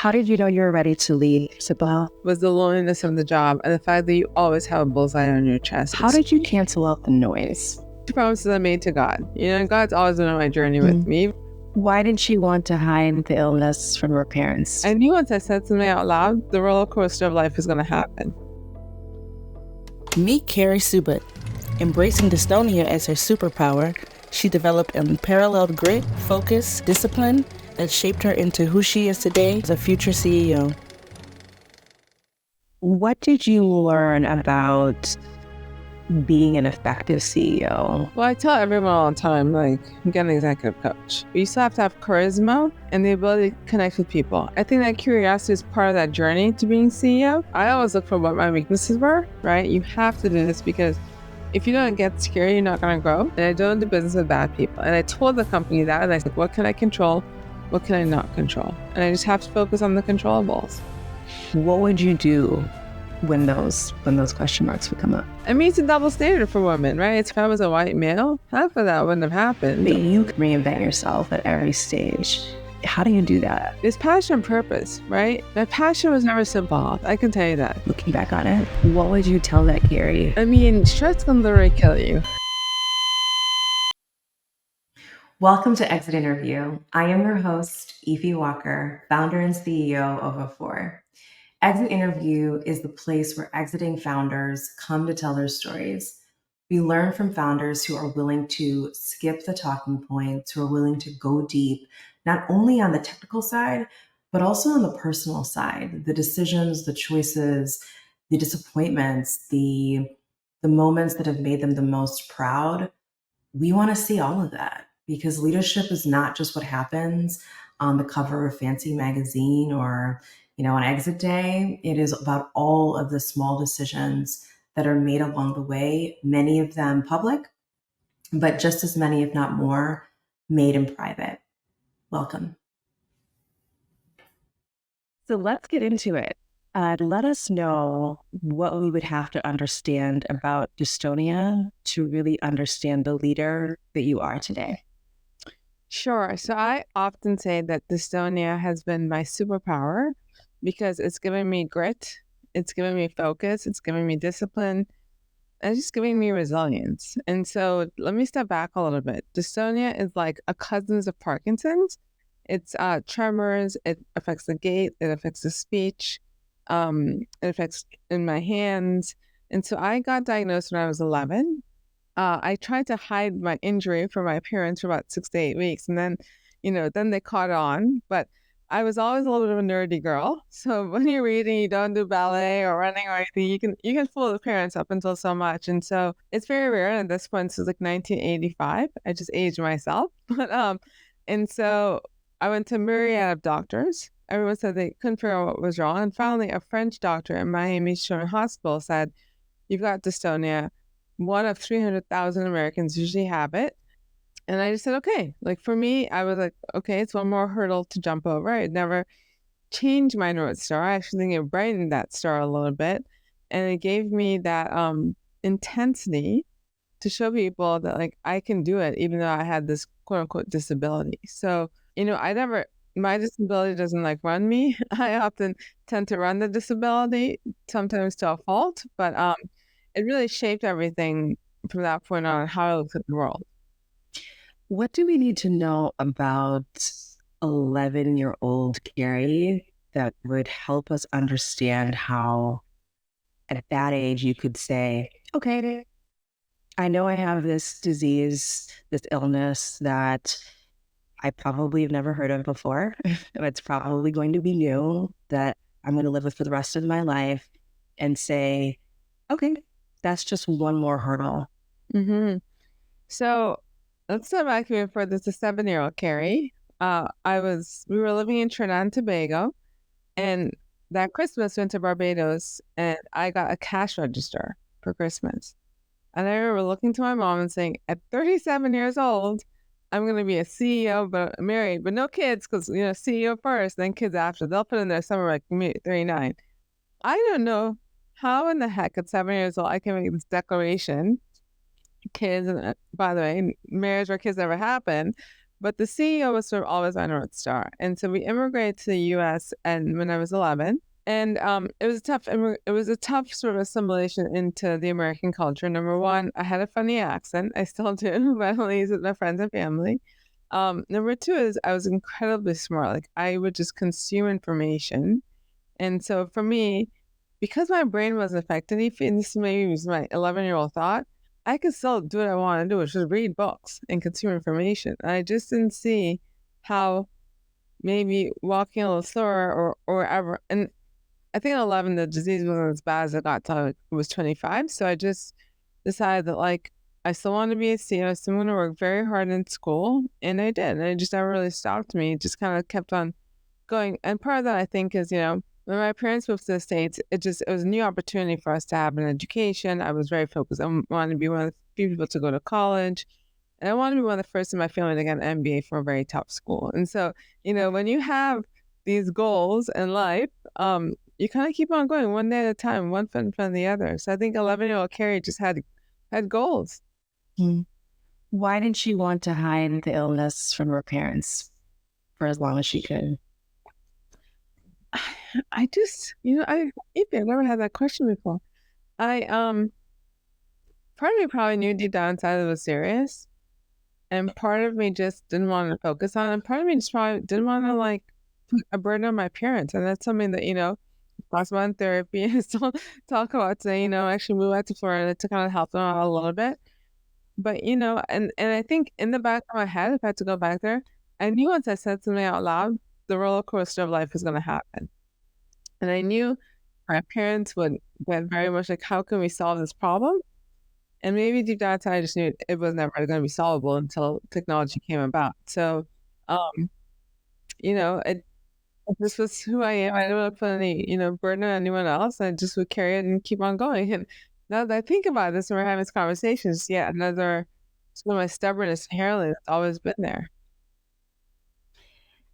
How did you know you were ready to leave SimpleHealth? Was the loneliness of the job and the fact that you always have a bullseye on your chest. How did you cancel out the noise? Two promises I made to God. God's always been on my journey with me. Why did she want to hide the illness from her parents? I knew once I said something out loud, the roller coaster of life is going to happen. Meet Carrie Siubutt. Embracing dystonia as her superpower, she developed unparalleled grit, focus, discipline that shaped her into who she is today as a future CEO. What did you learn about being an effective CEO? Well, I tell everyone all the time, get an executive coach. But you still have to have charisma and the ability to connect with people. I think that curiosity is part of that journey to being CEO. I always look for what my weaknesses were, right? You have to do this because if you don't get scared, you're not going to grow. And I don't do business with bad people. And I told the company that, and I said, what can I control? What can I not control? And I just have to focus on the controllables. What would you do when those question marks would come up? I mean, it's a double standard for women, right? If I was a white male, half of that wouldn't have happened. But you can reinvent yourself at every stage. How do you do that? It's passion and purpose, right? My passion was never SimpleHealth. I can tell you that. Looking back on it, what would you tell that Carrie? I mean, stress can literally kill you. Welcome to Exit Interview. I am your host, Ify Walker, founder and CEO of A4. Exit Interview is the place where exiting founders come to tell their stories. We learn from founders who are willing to skip the talking points, who are willing to go deep, not only on the technical side, but also on the personal side, the decisions, the choices, the disappointments, the moments that have made them the most proud. We want to see all of that because leadership is not just what happens on the cover of a fancy magazine or on exit day. It is about all of the small decisions that are made along the way, many of them public, but just as many, if not more, made in private. Welcome. So let's get into it. Let us know what we would have to understand about dystonia to really understand the leader that you are today. Sure. So I often say that dystonia has been my superpower because it's given me grit, it's given me focus, it's given me discipline, and it's just giving me resilience. And so let me step back a little bit. Dystonia is like a cousin of Parkinson's. It's tremors, it affects the gait, it affects the speech, it affects in my hands. And so I got diagnosed when I was 11. I tried to hide my injury from my parents for about 6 to 8 weeks. And then, then they caught on. But I was always a little bit of a nerdy girl. So when you're reading, you don't do ballet or running or anything, you can fool the parents up until so much. And so it's very rare. And at this point, this is like 1985. I just aged myself. And so I went to a myriad of doctors. Everyone said they couldn't figure out what was wrong. And finally, a French doctor at Miami Children's Hospital said, you've got dystonia. One of 300,000 Americans usually have it. And I just said, okay. For me, I was like, okay, it's one more hurdle to jump over. I'd never changed my North Star. I actually think it brightened that star a little bit. And it gave me that intensity to show people that I can do it, even though I had this quote unquote disability. So, my disability doesn't run me. I often tend to run the disability, sometimes to a fault, but it really shaped everything from that point on, how I looked at the world. What do we need to know about 11-year-old Carrie that would help us understand how at that age you could say, okay, I know I have this disease, this illness that I probably have never heard of before. It's probably going to be new that I'm going to live with for the rest of my life, and say, okay, that's just one more hurdle. Mm-hmm. So let's step back even further. This is 7-year-old Carrie. We were living in Trinidad and Tobago, and that Christmas went to Barbados, and I got a cash register for Christmas. And I remember looking to my mom and saying, at 37 years old, I'm going to be a CEO, but married, but no kids, because, CEO first, then kids after. They'll put in there somewhere like me, 39. I don't know how in the heck at 7 years old I can make this declaration. Kids, and by the way, marriage or kids never happen. But the CEO was sort of always my North Star. And so we immigrated to the US and when I was 11. And it was a tough sort of assimilation into the American culture. Number one, I had a funny accent. I still do, but I only use it with my friends and family. Number two is I was incredibly smart. Like I would just consume information. And so for me, because my brain wasn't affected, and this maybe was my 11-year-old thought, I could still do what I want to do, which is read books and consume information. And I just didn't see how maybe walking a little slower or ever. And I think at 11, the disease wasn't as bad as it got till I was 25. So I just decided that like, I still wanted to be a CEO. I still want to work very hard in school. And I did. And it just never really stopped me. It just kind of kept on going. And part of that, I think, is, when my parents moved to the States, it was a new opportunity for us to have an education. I was very focused. I wanted to be one of the few people to go to college. And I wanted to be one of the first in my family to get an MBA from a very top school. And so, when you have these goals in life, you kind of keep on going one day at a time, one foot in front of the other. So I think 11-year-old Carrie just had goals. Why did she want to hide the illness from her parents for as long as she could? I just, I've never had that question before. Part of me probably knew deep down inside it was serious. And part of me just didn't want to focus on it. And part of me just probably didn't want to like put a burden on my parents. And that's something that, last month therapy I still talk about today, actually moved out to Florida to kind of help them out a little bit. But, and I think in the back of my head, if I had to go back there, I knew once I said something out loud, the roller coaster of life was going to happen. And I knew my parents would get very much like, how can we solve this problem? And maybe deep down inside, I just knew it was never going to be solvable until technology came about. So, this was who I am. I didn't want to put any, burden on anyone else. I just would carry it and keep on going. And now that I think about this, when we're having these conversations, another some of my stubbornness inherently that's always been there.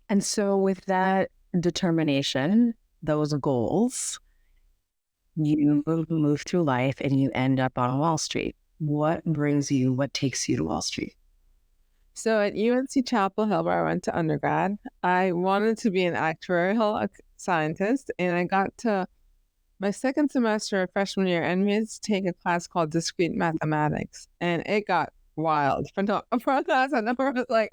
And so with that determination, those goals, you move through life and you end up on Wall Street. What takes you to Wall Street? So at UNC Chapel Hill, where I went to undergrad, I wanted to be an actuarial scientist, and I got to my second semester of freshman year and we had to take a class called discrete mathematics, and it got wild. For a class, I never was like,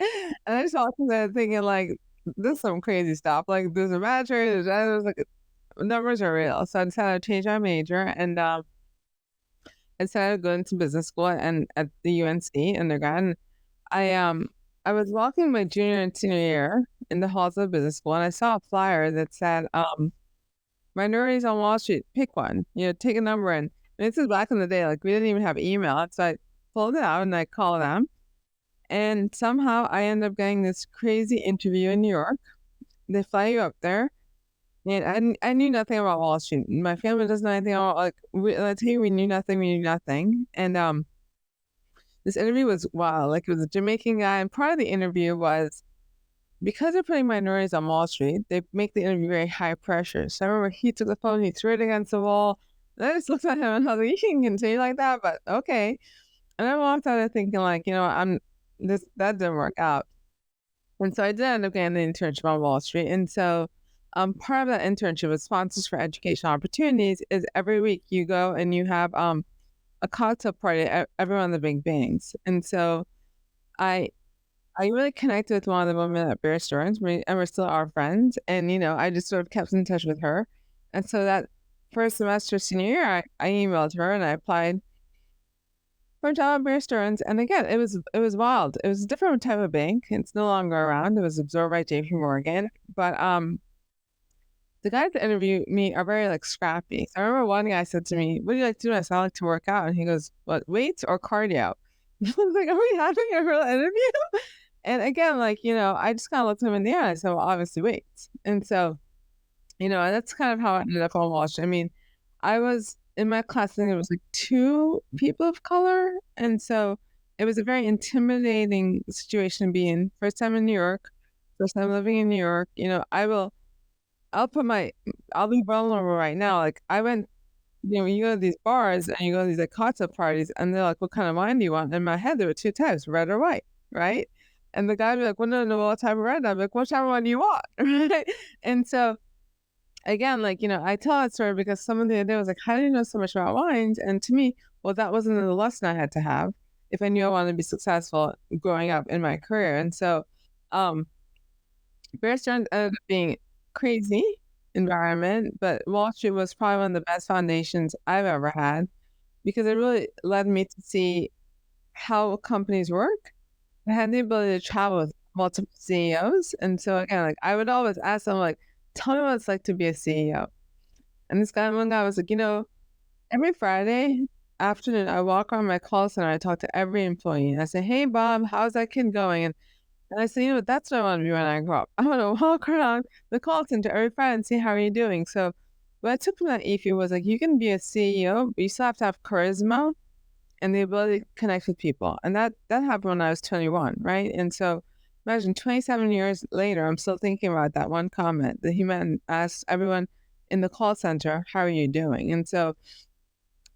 and I just walked in there thinking like, this is some crazy stuff. Like there's a imaginary, there's like numbers are real. So I decided to change my major, and I decided to go into business school and at the UNC undergrad. And I was walking my junior and senior year in the halls of business school, and I saw a flyer that said, minorities on Wall Street, pick one, take a number in. And this is back in the day, like we didn't even have email. So I pulled it out and I called them. And somehow I ended up getting this crazy interview in New York. They fly you up there. And I knew nothing about Wall Street. My family doesn't know anything about, like, let's say we knew nothing. And this interview was wild. Like, it was a Jamaican guy. And part of the interview was, because they're putting minorities on Wall Street, they make the interview very high pressure. So I remember he took the phone, he threw it against the wall. And I just looked at him and I was like, you can continue like that, but okay. And I walked out of thinking like, that didn't work out. And so I did end up getting the internship on Wall Street. And so part of that internship with Sponsors for Educational Opportunities is every week you go and you have a cocktail party at every one of the big banks. And so I really connected with one of the women at Bear Stearns, and we're still our friends. And, I just sort of kept in touch with her. And so that first semester, senior year, I emailed her and I applied for a job at Bear Stearns. And again, it was wild. It was a different type of bank. It's no longer around. It was absorbed by JP Morgan. But the guys that interview me are very like scrappy. So I remember one guy said to me, what do you like to do? I said, I like to work out. And he goes, what, weights or cardio? I was like, are we having a real interview? And again, like, I just kind of looked him in the eye and I said, well, obviously weights. And so, that's kind of how I ended up on Wall Street. I mean, I was in my class, I think it was like 2 people of color. And so it was a very intimidating situation to be in. First time in New York, first time living in New York. I'll be vulnerable right now. Like I went, you go to these bars and you go to these like cocktail parties and they're like, what kind of wine do you want? In my head, there were 2 types, red or white, right? And the guy would be like, well, no, what type of red? I'm like, what type of one do you want? Right? And so again, like, I tell that story because someone the other day was like, how do you know so much about wines? And to me, well, that wasn't the lesson I had to have if I knew I wanted to be successful growing up in my career. And so Bear Stearns ended up being crazy environment, but Wall Street was probably one of the best foundations I've ever had because it really led me to see how companies work. I had the ability to travel with multiple CEOs. And so again, like I would always ask them, like, tell me what it's like to be a CEO. And one guy was like, every Friday afternoon, I walk around my call center, I talk to every employee, and I say, hey, Bob, how's that kid going? And I say, that's what I want to be when I grow up. I want to walk around the call center every Friday and see how are you doing. So what I took from that, Ify, was like, you can be a CEO, but you still have to have charisma and the ability to connect with people. And that happened when I was 21, right? And so imagine 27 years later, I'm still thinking about that one comment that he meant asked everyone in the call center, how are you doing? And so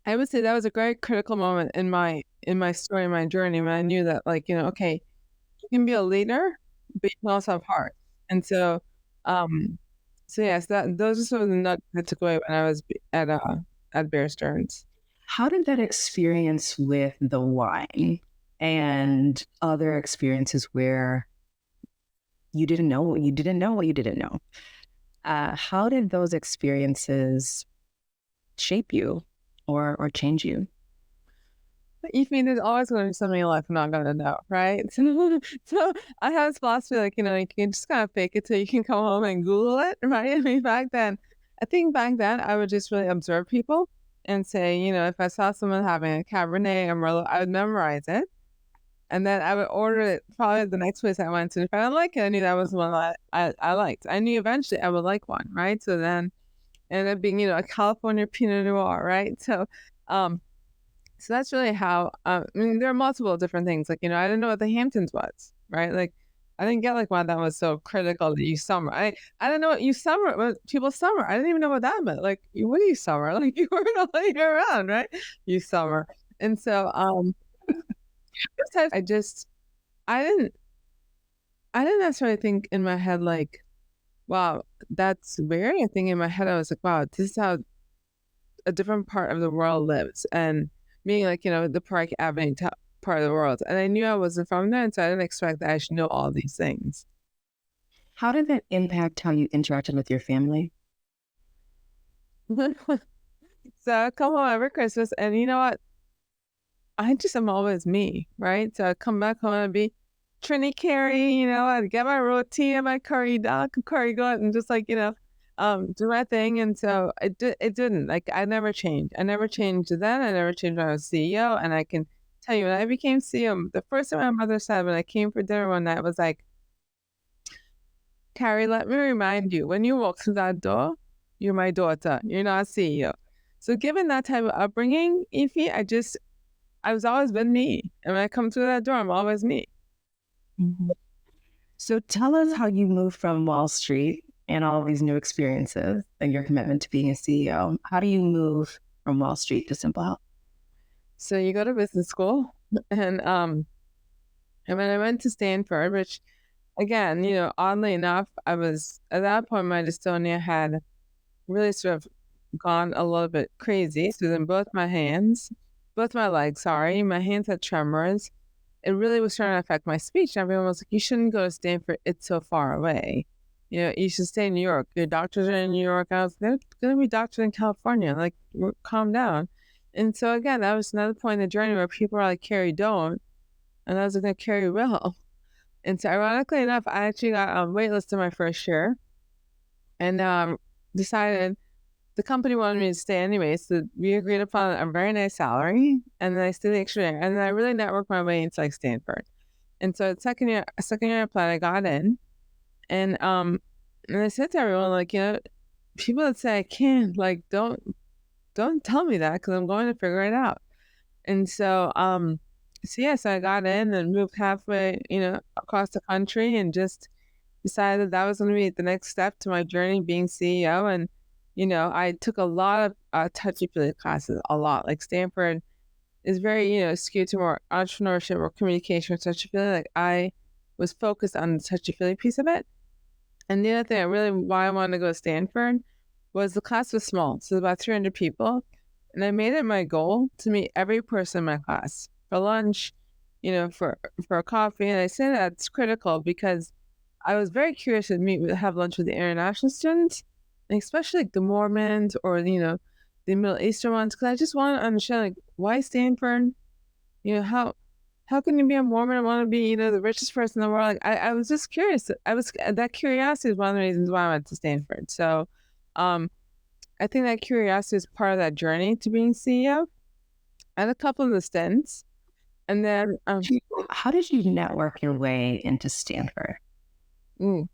I would say that was a very critical moment in my story, my journey, when I knew that, like, okay, you can be a leader, but you can also have heart. And so, yes, those are some of the nuggets I took away when I was at Bear Stearns. How did that experience with the wine and other experiences where you didn't know what you didn't know what you didn't know? How did those experiences shape you or change you? Ify, there's always going to be something in life I'm not going to know, right? So I have this philosophy, like, you can just kind of fake it till you can come home and Google it, right? I mean, back then, I would just really observe people and say, if I saw someone having a Cabernet or Merlot, I would memorize it. And then I would order it probably the next place I went to. If I didn't like it, I knew that was the one that I liked. I knew eventually I would like one, right? So then it ended up being, a California Pinot Noir, right? So that's really how, there are multiple different things. Like, I didn't know what the Hamptons was, right? Like, I didn't get like why that was so critical to use summer. I didn't know what people summer. I didn't even know what that meant. Like, what do you summer? Like, you weren't all year round, right? You summer. And so, I didn't necessarily think in my head, like, wow, that's weird. I think in my head, I was like, wow, this is how a different part of the world lives. And being like, the Park Avenue part of the world. And I knew I wasn't from there, and so I didn't expect that I should know all these things. How did that impact how you interacted with your family? So I come home every Christmas, and you know what? I just am always me, right? So I come back home and be Trini Carrie, I'd get my roti and my curry duck, curry goat, and just like, do my thing. And so it didn't, like, I never changed. I never changed then. I never changed when I was CEO. And I can tell you, when I became CEO, the first thing my mother said when I came for dinner one night was like, Carrie, let me remind you, when you walk through that door, you're my daughter. You're not CEO. So given that type of upbringing, Ify, I was always been me. And when I come through that door, I'm always me. Mm-hmm. So tell us how you moved from Wall Street and all these new experiences and your commitment to being a CEO. How do you move from Wall Street to SimpleHealth? So you go to business school, and when I went to Stanford, which again, oddly enough, I was at that point, my dystonia had really sort of gone a little bit crazy. So then both my legs, my hands had tremors. It really was starting to affect my speech. Everyone was like, you shouldn't go to Stanford. It's so far away. You should stay in New York. Your doctors are in New York. I was, they're going to be doctors in California. Like, calm down. And so again, that was another point in the journey where people are like, Carrie, don't. And I was like, Carrie will. And so ironically enough, I actually got waitlisted my first year and decided the company wanted me to stay anyway. So we agreed upon a very nice salary. And then I stayed the extra year. And then I really networked my way into like Stanford. And so second year plan, I got in. And I said to everyone, like, people that say I can't, like, don't tell me that, because I'm going to figure it out. And so, so I got in and moved halfway, across the country, and just decided that was going to be the next step to my journey being CEO. And, I took a lot of touchy-feely classes, a lot. Like Stanford is very, skewed to more entrepreneurship or communication or touchy-feely. Like I was focused on the touchy-feely piece of it. And the other thing why I wanted to go to Stanford was the class was small. So about 300 people. And I made it my goal to meet every person in my class for lunch, for a coffee. And I say that's critical because I was very curious to have lunch with the international students, and especially like the Mormons or, the Middle Eastern ones, because I just want to understand, like, why Stanford? How can you be a Mormon and want to be, the richest person in the world? Like, I was just curious. That curiosity is one of the reasons why I went to Stanford. So, I think that curiosity is part of that journey to being CEO. I had a couple of the stints, and then how did you network your way into Stanford? So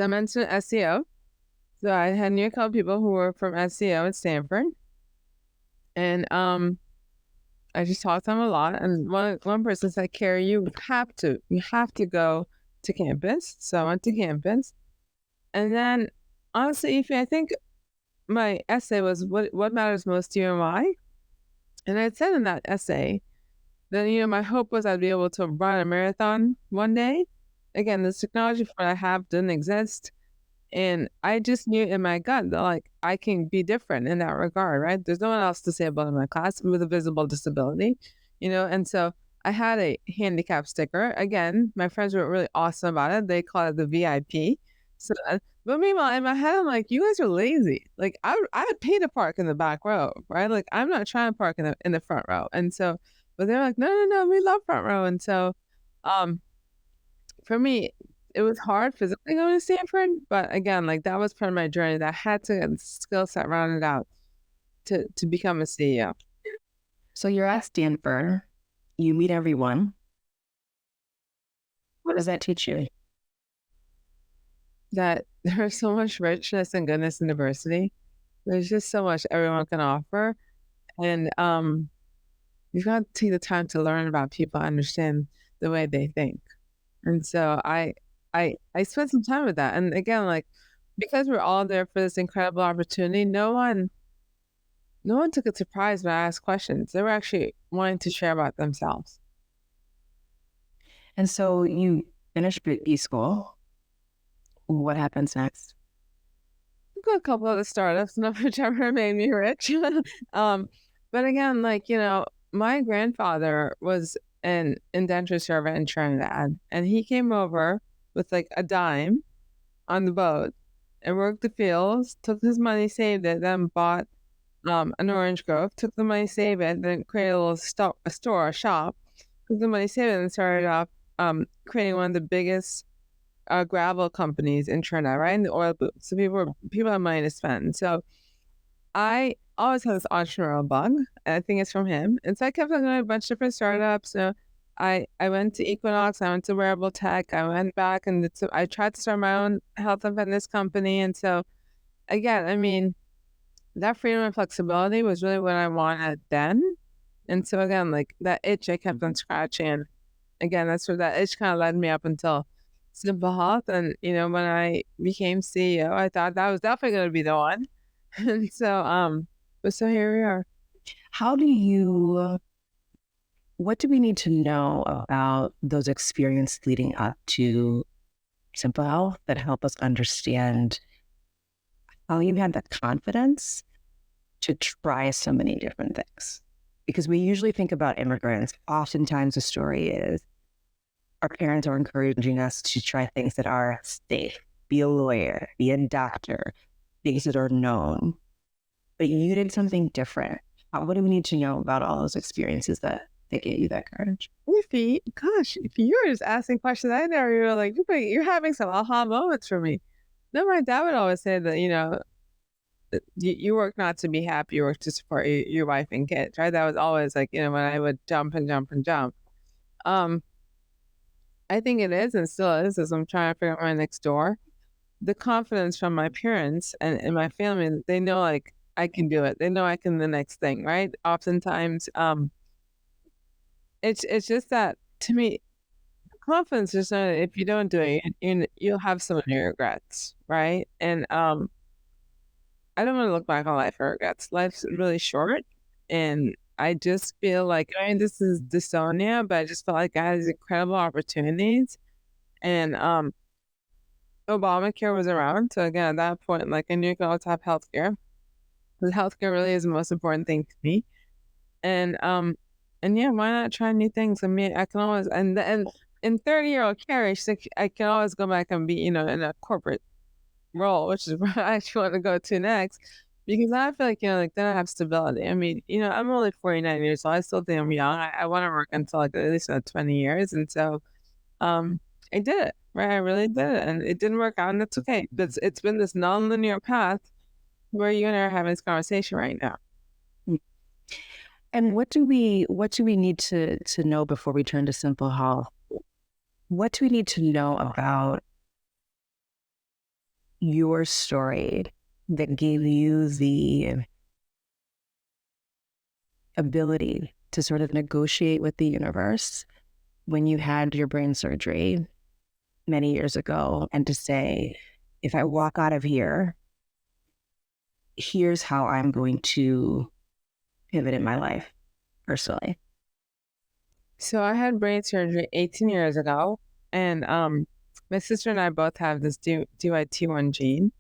I mentioned SEO. So I knew a couple people who were from SEO at Stanford, and I just talked to them a lot. And one person said, "Carrie, you have to go to campus." So I went to campus, and then honestly, Ify, I think my essay was what matters most to you and why. And I said in that essay that my hope was I'd be able to run a marathon one day. Again, this technology for what I have didn't exist. And I just knew in my gut that, like, I can be different in that regard, right? There's no one else disabled in my class with a visible disability, and so I had a handicap sticker. Again, my friends were really awesome about it. They call it the VIP. So, but meanwhile, in my head, I'm like, you guys are lazy. Like, I would pay to park in the back row, right? Like, I'm not trying to park in the front row. And so, but they're like, no, we love front row. And so, for me, it was hard physically going to Stanford, but again, like, that was part of my journey that I had to get the skill set rounded out to become a CEO. So you're at Stanford, you meet everyone. What does that teach you? That there's so much richness and goodness in diversity. There's just so much everyone can offer. And you've got to take the time to learn about people, understand the way they think. And so I spent some time with that. And again, like, because we're all there for this incredible opportunity, no one took it surprised when I asked questions. They were actually wanting to share about themselves. And so you finished B school. What happens next? I've got a couple of the startups, none of which ever made me rich. But again, like, my grandfather was an indentured servant in Trinidad, and he came over with like a dime on the boat and worked the fields, took his money, saved it, then bought an orange grove, took the money, saved it, then created a little a shop, took the money, saved it, and started off creating one of the biggest gravel companies in Trinidad, right? In the oil boom. So people have money to spend. So I always had this entrepreneurial bug, and I think it's from him. And so I kept on going to a bunch of different startups. So I went to Equinox, I went to Wearable Tech, I went back and I tried to start my own health and fitness company. And so again, I mean, that freedom and flexibility was really what I wanted then. And so again, like, that itch I kept on scratching. And again, that's where that itch kind of led me up until SimpleHealth. And, when I became CEO, I thought that was definitely going to be the one. And so, but so here we are. What do we need to know about those experiences leading up to SimpleHealth that help us understand how you had the confidence to try so many different things? Because we usually think about immigrants. Oftentimes the story is our parents are encouraging us to try things that are safe, be a lawyer, be a doctor, things that are known. But you did something different. What do we need to know about all those experiences that gave you that courage? If you were just asking questions, I know you were like, you're having some aha moments for me. No, my dad would always say that, you work not to be happy, you work to support your wife and kids, right? That was always like, when I would jump and jump and jump. I think it is and still is, as I'm trying to figure out my next door. The confidence from my parents and my family, they know, like, I can do it. They know I can the next thing, right? Oftentimes, it's just that, to me, confidence is not, if you don't do it, you'll have some of your regrets, right? And I don't want to look back on life for regrets. Life's really short, and I just feel like, I mean, this is dystonia, but I just felt like I had these incredible opportunities. And Obamacare was around. So again, at that point, like I knew you could always have healthcare. Because healthcare really is the most important thing to me. And yeah, why not try new things? I mean, I can always and 30-year-old Carrie, she's like, I can always go back and be, in a corporate role, which is where I actually want to go to next. Because I feel like, like then I have stability. I mean, I'm only 49 years old. I still think I'm young. I want to work until like at least 20 years. And so I did it, right? I really did it. And it didn't work out, and that's okay. But it's been this non-linear path where you and I are having this conversation right now. And what do we need to know before we turn to SimpleHealth? What do we need to know about your story that gave you the ability to sort of negotiate with the universe when you had your brain surgery many years ago, and to say, if I walk out of here, here's how I'm going to pivot in my life personally? So I had brain surgery 18 years ago, and my sister and I both have this DYT1 gene.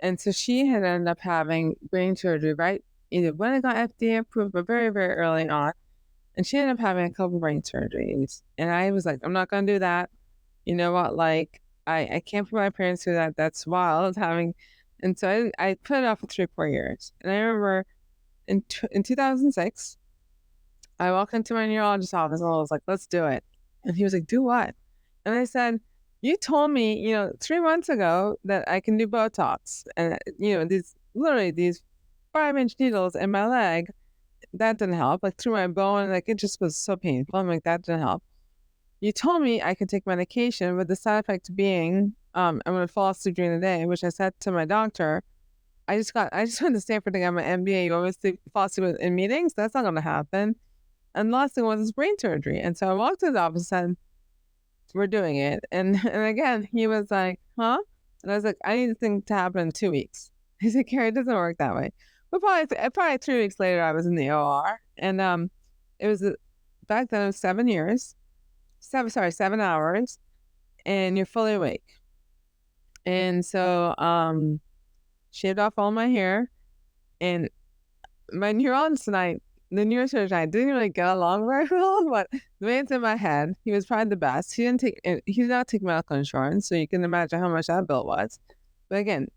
And so she had ended up having brain surgery, right? Either when it got FDA approved, but very, very early on. And she ended up having a couple brain surgeries. And I was like, I'm not going to do that. You know what? Like, I can't put my parents through that. That's wild having. And so I put it off for 3-4 years. And I remember in 2006, I walked into my neurologist's office and I was like, let's do it. And he was like, do what? And I said, you told me, 3 months ago that I can do Botox. And, these 5-inch needles in my leg, that didn't help. Like through my bone, like it just was so painful. I'm like, that didn't help. You told me I could take medication, with the side effect being I'm going to fall asleep during the day, which I said to my doctor, I just went to Stanford to get my MBA. You always fall asleep in meetings? That's not going to happen. And the last thing was this brain surgery. And so I walked to the office and said, we're doing it. And again, he was like, huh? And I was like, I need this thing to happen in 2 weeks. He said, Carrie, it doesn't work that way. But probably 3 weeks later, I was in the OR. And it was, back then, it was 7 hours, and you're fully awake. And so shaved off all my hair. And my neurologist and I, the neurosurgeon and I, didn't really get along very well, but the man's in my head. He was probably the best. He did not take medical insurance, so you can imagine how much that bill was. But again,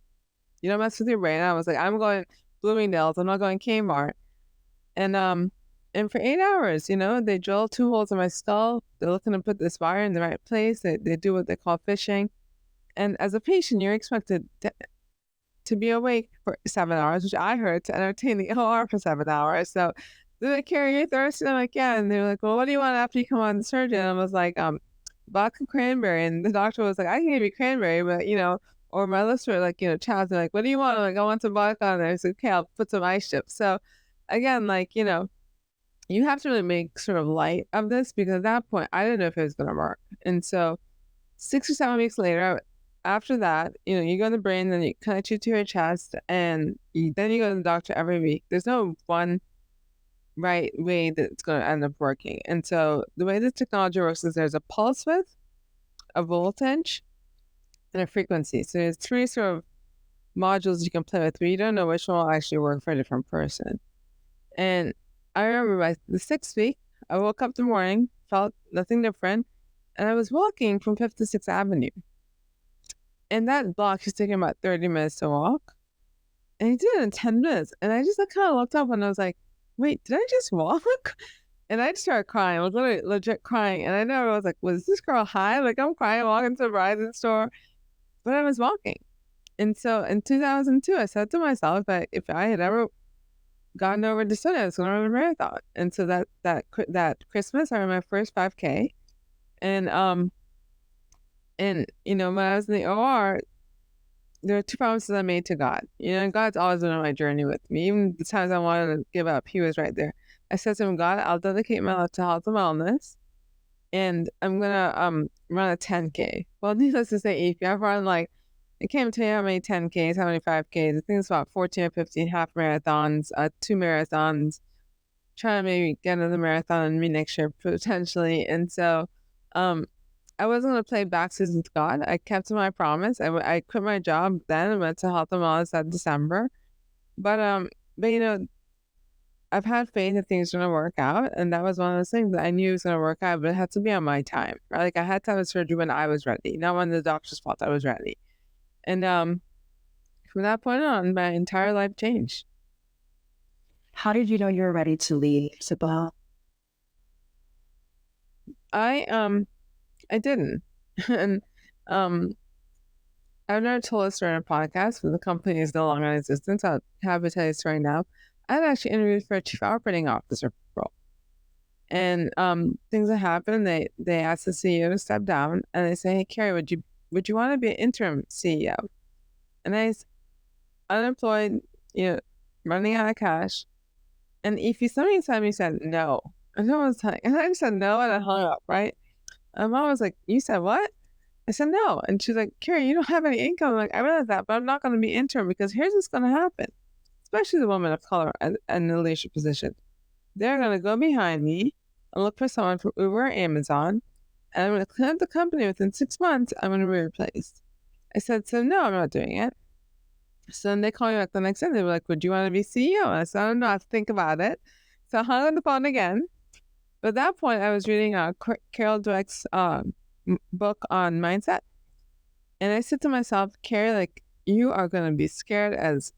you don't mess with your brain. I was like, I'm going Bloomingdale's. I'm not going Kmart. And for 8 hours, they drill 2 holes in my skull. They're looking to put this wire in the right place. They do what they call fishing. And as a patient, you're expected to be awake for 7 hours, which I heard, to entertain the OR for 7 hours. So they're like, Carrie, you're thirsty? I'm like, yeah. And they're like, well, what do you want after you come on the surgery? And I was like, vodka cranberry. And the doctor was like, I can give you cranberry, but, or my lips were like, chapped. They're like, what do you want? I'm like, I want some vodka on there. I said, okay, I'll put some ice chips. So again, like, you have to really make sort of light of this, because at that point, I didn't know if it was going to work. And so 6 or 7 weeks later, after that, you go in the brain, then you connect you to your chest, and then you go to the doctor every week. There's no one right way that it's going to end up working. And so the way this technology works is there's a pulse width, a voltage, and a frequency. So there's 3 sort of modules you can play with, but you don't know which one will actually work for a different person. And I remember by the 6th week, I woke up the morning, felt nothing different, and I was walking from 5th to 6th Avenue. And that block is taking about 30 minutes to walk. And he did it in 10 minutes. And I just kind of looked up and I was like, wait, did I just walk? And I just started crying. I was literally legit crying. And I know I was like, was this girl high? Like, I'm crying walking to the Verizon store. But I was walking. And so in 2002, I said to myself that if I had ever gotten over dystonia, I was going to run a marathon. And so that Christmas, I ran my first 5K. And when I was in the OR, there were 2 promises I made to God. God's always been on my journey with me. Even the times I wanted to give up, he was right there. I said to him, God, I'll dedicate my life to health and wellness, and I'm going to run a 10K. Well, needless to say, Evie, I've run I can't tell you how many 10Ks, how many 5Ks. I think it's about 14 or 15 half marathons, 2 marathons. trying to maybe get another marathon and me next year potentially. And so I wasn't going to play backseas with God. I kept to my promise. I quit my job then and went to Health and Wellness that December. But you know, I've had faith that things are going to work out. And that was one of those things that I knew was going to work out, but it had to be on my time, right? Like I had to have a surgery when I was ready, not when the doctors thought I was ready. And from that point on, my entire life changed. How did you know you were ready to leave SimpleHealth? I didn't. And I've never told this story on a podcast, but the company is no longer in existence. I'll have to tell you this right now. I had actually interviewed for a chief operating officer role. And things that happened, they asked the CEO to step down, and they say, "Hey, Carrie, would you want to be an interim CEO?" And I was unemployed, running out of cash. And if somebody inside me said no, and I was like, and I just said no, and I hung up, right? And mom was like, "You said what?" I said no, and she's like, "Carrie, you don't have any income." I'm like, "I realize that, but I'm not going to be interim because here's what's going to happen, especially the woman of color in the leadership position. They're going to go behind me and look for someone from Uber or Amazon, and I'm going to clean up the company within 6 months. I'm going to be replaced." I said, "So no, I'm not doing it." So then they called me back the next day. They were like, "Would you want to be CEO?" And I said, "I don't know. I have to think about it." So I hung on the phone again. But at that point, I was reading Carol Dweck's book on mindset. And I said to myself, "Carrie, like, you are going to be scared as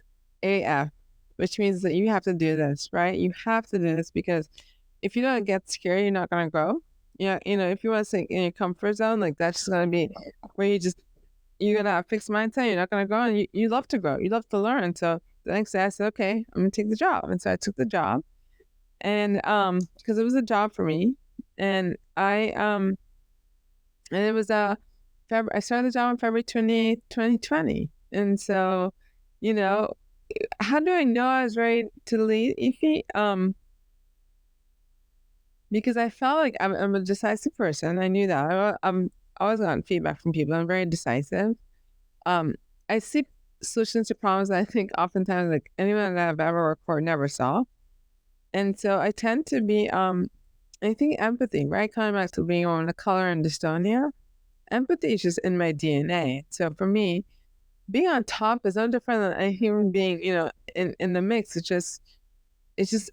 AF, which means that you have to do this, right? You have to do this because if you don't get scared, you're not going to grow. Yeah, if you want to stay in your comfort zone, like that's just going to be where you're going to have a fixed mindset. You're not going to grow. And you love to grow. You love to learn." So the next day I said, "Okay, I'm going to take the job." And so I took the job. And because it was a job for me. And and it was I started the job on February 28th, 2020. And so, how do I know I was ready to leave, Ify? Because I felt like I'm a decisive person. I knew that. I'm always gotten feedback from people. I'm very decisive. I seek solutions to problems that I think oftentimes like anyone that I've ever worked for never saw. And so I tend to be, I think empathy, right? Coming back to being a woman of color and dystonia, empathy is just in my DNA. So for me, being on top is no different than a human being, in the mix. It's just,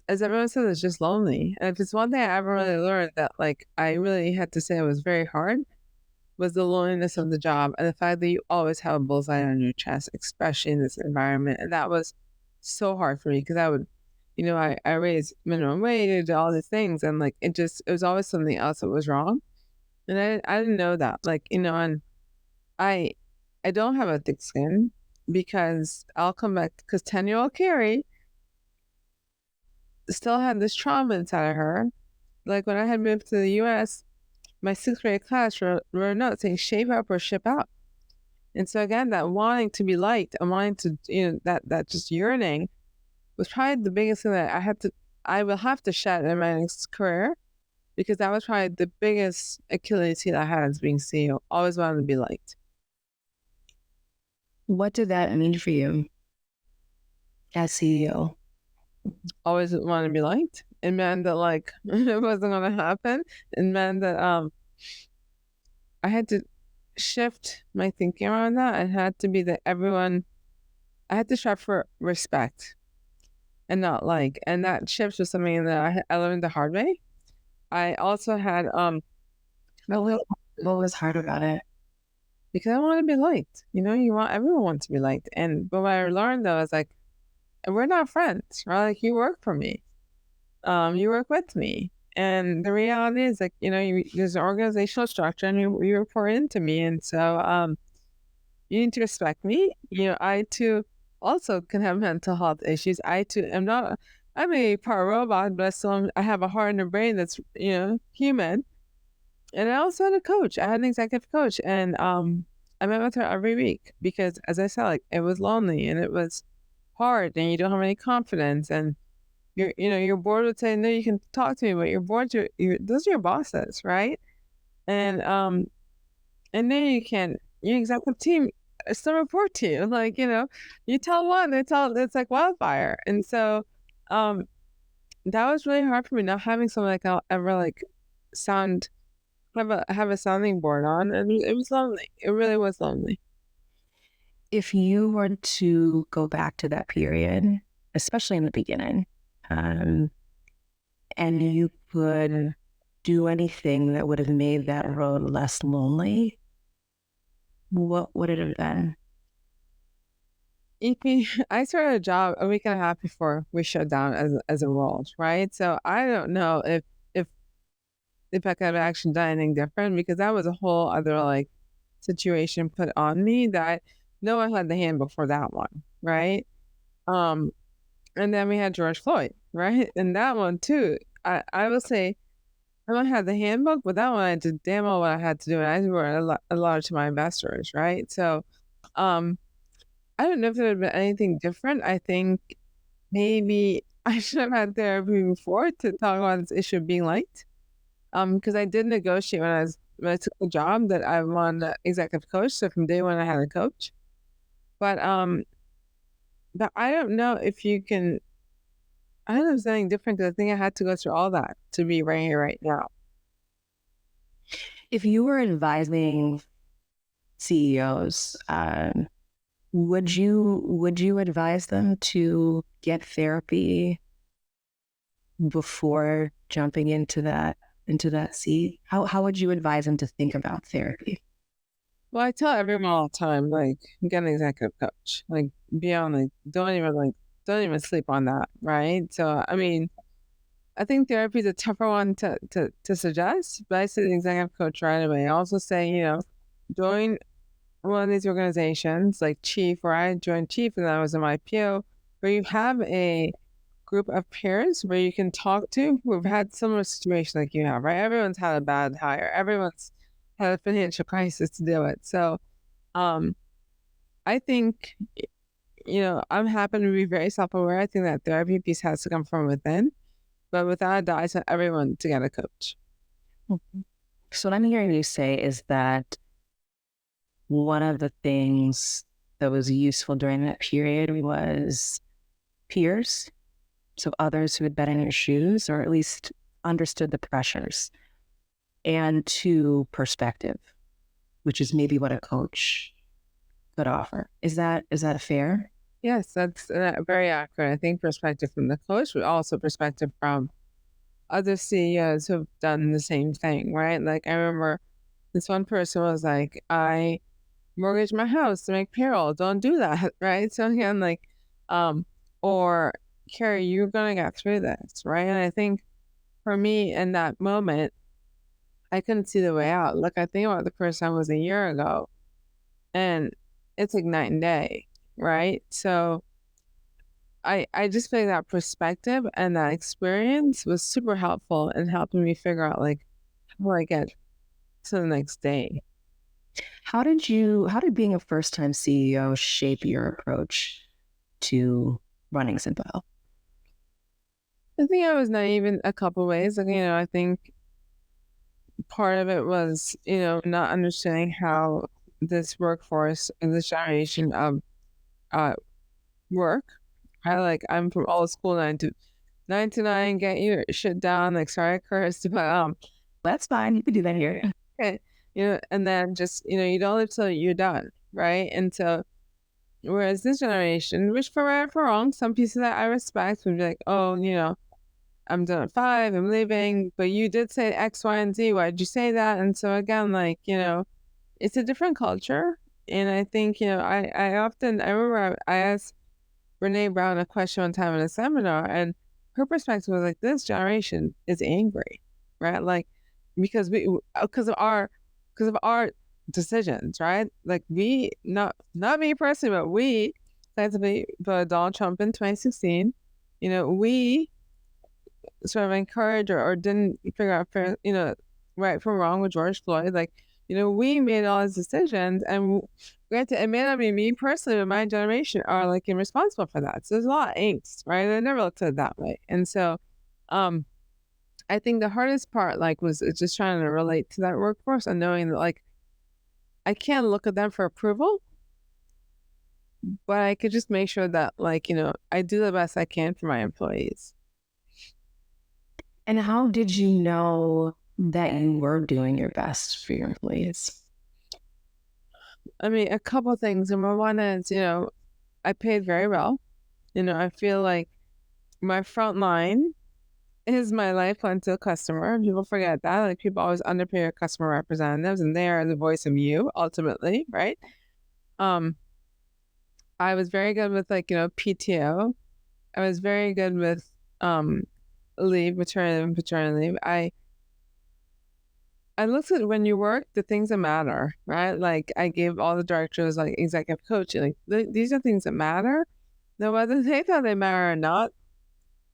as everyone says, it's just lonely. And if it's one thing I ever really learned that like I really had to say it was very hard, was the loneliness of the job and the fact that you always have a bullseye on your chest, especially in this environment. And that was so hard for me because I would, I raised minimum wage, all these things, and like it was always something else that was wrong. And I didn't know that. Like, and I don't have a thick skin because I'll come back because 10-year-old Carrie still had this trauma inside of her. Like when I had moved to the US, my 6th grade class wrote a note saying shape up or ship out. And so again, that wanting to be liked and wanting to, that just yearning was probably the biggest thing that I will have to shed in my next career, because that was probably the biggest Achilles heel I had as being CEO. Always wanted to be liked. What did that mean for you as CEO? Always wanted to be liked. It meant that like it wasn't going to happen. It meant that I had to shift my thinking around that. It had to be that I had to strive for respect and not like. And that shift was something that I learned the hard way. I also had What was hard about it? Because I want to be liked. Everyone wants to be liked. But what I learned though is like, we're not friends, right? Like you work for me, you work with me, and the reality is like there's an organizational structure, and you report into me, and so you need to respect me. I too also can have mental health issues. I too am not. I'm a part robot, but I have a heart and a brain that's human. And I also had a coach. I had an executive coach, and I met with her every week because, as I said, like it was lonely and it was hard, and you don't have any confidence, and your board would say, "No, you can talk to me," but your board's those are your bosses, right? And then your executive team still report to you, like you tell one, it's like wildfire, and so that was really hard for me, not having something like I'll ever like sound have a sounding board on, and it was lonely. It really was lonely. If you were to go back to that period, especially in the beginning, and you could do anything that would have made that road less lonely, what would it have been? I started a job a week and a half before we shut down as a world, right? So I don't know if I could have actually done anything different, because that was a whole other like situation put on me that no one had the handbook for that one, right? And then we had George Floyd, right? And that one too, I will say I don't have the handbook, but that one I did damn well what I had to do, and I wrote a lot to my investors, right? So, um, I don't know if there would have been anything different. I think maybe I should have had therapy before to talk about this issue of being liked. Because I did negotiate when I took the job that I wanted an executive coach. So from day one, I had a coach. But I don't know if you can. I don't know if it's anything different, because I think I had to go through all that to be right here, right now. If you were advising CEOs, would you advise them to get therapy before jumping into that seat? How would you advise them to think about therapy? Well, I tell everyone all the time, like, get an executive coach. Like, don't even sleep on that, right? So, I mean, I think therapy is a tougher one to suggest, but I say the executive coach right away. I also say, join one of these organizations like Chief, where I joined Chief and I was an IPO, where you have a group of peers where you can talk to who've had similar situation like you have, right? Everyone's had a bad hire. Everyone's had a financial crisis to deal with. So I think, I'm happy to be very self-aware. I think that therapy piece has to come from within. But without a doubt, I tell everyone to get a coach. So what I'm hearing you say is that one of the things that was useful during that period was peers. So others who had been in your shoes, or at least understood the pressures, and to perspective, which is maybe what a coach could offer. Is that fair? Yes, that's very accurate. I think perspective from the coach, but also perspective from other CEOs who've done the same thing, right? Like, I remember this one person was like, I mortgaged my house to make payroll. Don't do that, right? So again, like, or Carrie, you're gonna get through this, right? And I think for me in that moment, I couldn't see the way out. Look, I think about the person I was a year ago, and it's like night and day, right? So I just feel like that perspective and that experience was super helpful in helping me figure out, like, how do I get to the next day? How did being a first-time CEO shape your approach to running SimpleHealth? I think I was naive in a couple ways. Like, I think part of it was, not understanding how this workforce and this generation of work. I'm from old school, 9 to 9, get your shit down. Like, sorry I cursed, but That's fine. You can do that here. okay. And then just, you don't live till you're done, right? And so, whereas this generation, which for right or for wrong, some pieces that I respect would be like, oh, I'm done at 5, I'm leaving, but you did say X, Y, and Z. Why did you say that? And so again, like, it's a different culture. And I think, I remember I asked Brene Brown a question one time in a seminar, and her perspective was like, this generation is angry, right? Like, because of our decisions, right? Like, we, not me personally, but we decided to vote Donald Trump in 2016. We sort of encouraged or didn't figure out right from wrong with George Floyd. Like, we made all these decisions, and granted, it may not be me personally, but my generation are like responsible for that. So there's a lot of angst, right? I never looked at it that way. And so I think the hardest part was just trying to relate to that workforce and knowing that, like, I can't look at them for approval, but I could just make sure that, like, I do the best I can for my employees. And how did you know that you were doing your best for your employees? I mean, a couple things. Number one is, I paid very well. I feel like my front line is my lifeline to a customer. People forget that. Like, people always underpay your customer representatives, and they are the voice of you ultimately, right? I was very good with PTO. I was very good with leave, maternity and paternity leave. I looked at when you work, the things that matter, right? Like, I gave all the directors like executive coaching. Like, these are things that matter. Now, whether they thought they matter or not,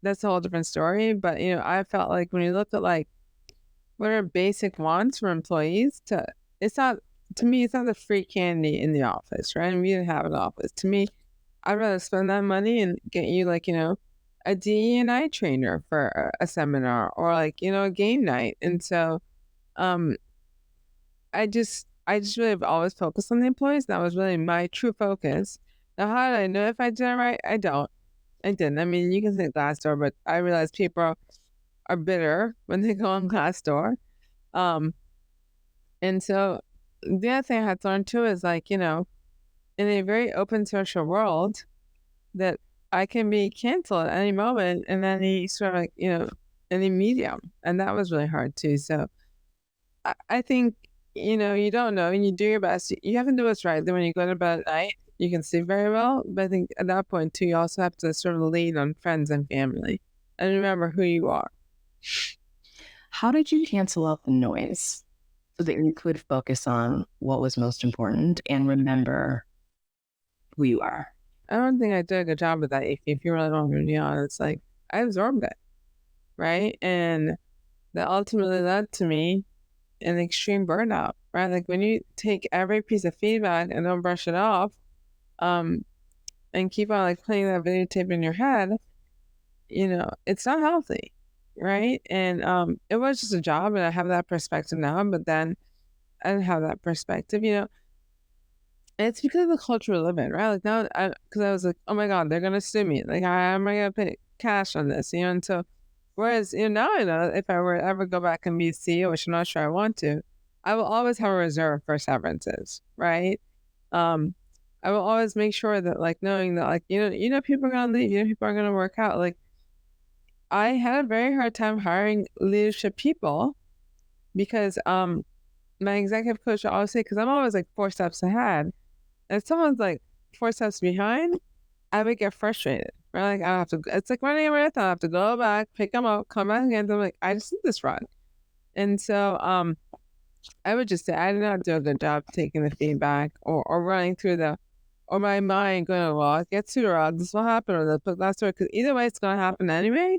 that's a whole different story. But I felt like when you look at like what are basic wants for employees, it's not the free candy in the office, right? And we didn't have an office. To me, I'd rather spend that money and get you like a DE&I trainer for a seminar, or like a game night. And so I just really have always focused on the employees. That was really my true focus. Now, how did I know if I did it right? I didn't. I mean, you can say Glassdoor, but I realize people are bitter when they go on Glassdoor. And so the other thing I had to learn too is like, in a very open social world, that I can be canceled at any moment in any sort of like, any medium. And that was really hard too. So I think, you don't know and you do your best. You have to do what's right. Then when you go to bed at night, you can sleep very well. But I think at that point too, you also have to sort of lean on friends and family and remember who you are. How did you cancel out the noise so that you could focus on what was most important and remember who you are? I don't think I did a good job of that. If you really want me to be honest, like, I absorbed it, right? And that ultimately led to me an extreme burnout, right? Like, when you take every piece of feedback and don't brush it off, and keep on like playing that videotape in your head, it's not healthy, right? And it was just a job, and I have that perspective now, but then I didn't have that perspective, and it's because of the culture we live in, right? Like, now, because I was like, oh my God, they're gonna sue me. Like, how am I gonna pay cash on this? And so, whereas now I know if I were to ever go back and be CEO, which I'm not sure I want to, I will always have a reserve for severances, right? I will always make sure that, like, knowing that, like, people are gonna leave, people are gonna work out. Like, I had a very hard time hiring leadership people because my executive coach would always say, because I'm always like 4 steps ahead. If someone's like 4 steps behind, I would get frustrated. Right? Like, I have to. It's like running a marathon. I have to go back, pick them up, come back again. I'm like, I just did this run, and so I would just say I did not do a good job taking the feedback or running through or my mind going, well, get sued, or this will happen, or that's story, because either way, it's going to happen anyway.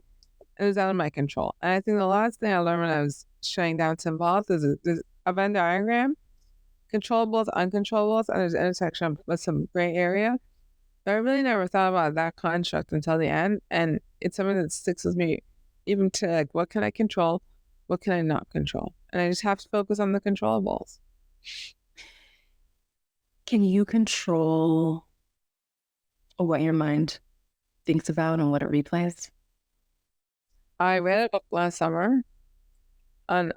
It was out of my control. And I think the last thing I learned when I was shutting down SimpleHealth is there's a Venn diagram, controllables, uncontrollables, and there's an intersection with some gray area. But I really never thought about that construct until the end. And it's something that sticks with me even to like, what can I control? What can I not control? And I just have to focus on the controllables. Can you control what your mind thinks about and what it replays? I read a book last summer on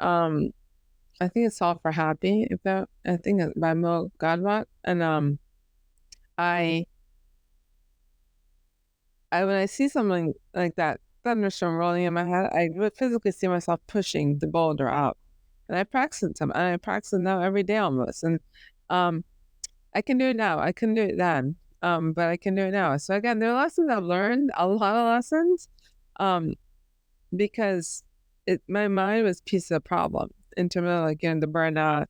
I think it's Solve for Happy. I think it's by Mo Godwat. And I when I see something like that thunderstorm rolling in my head, I would physically see myself pushing the boulder out. And I practice it now every day almost. And I can do it now. I couldn't do it then. But I can do it now. So again, there are lessons I've learned, a lot of lessons. Because my mind was a piece of the problem in terms of like, the burnout,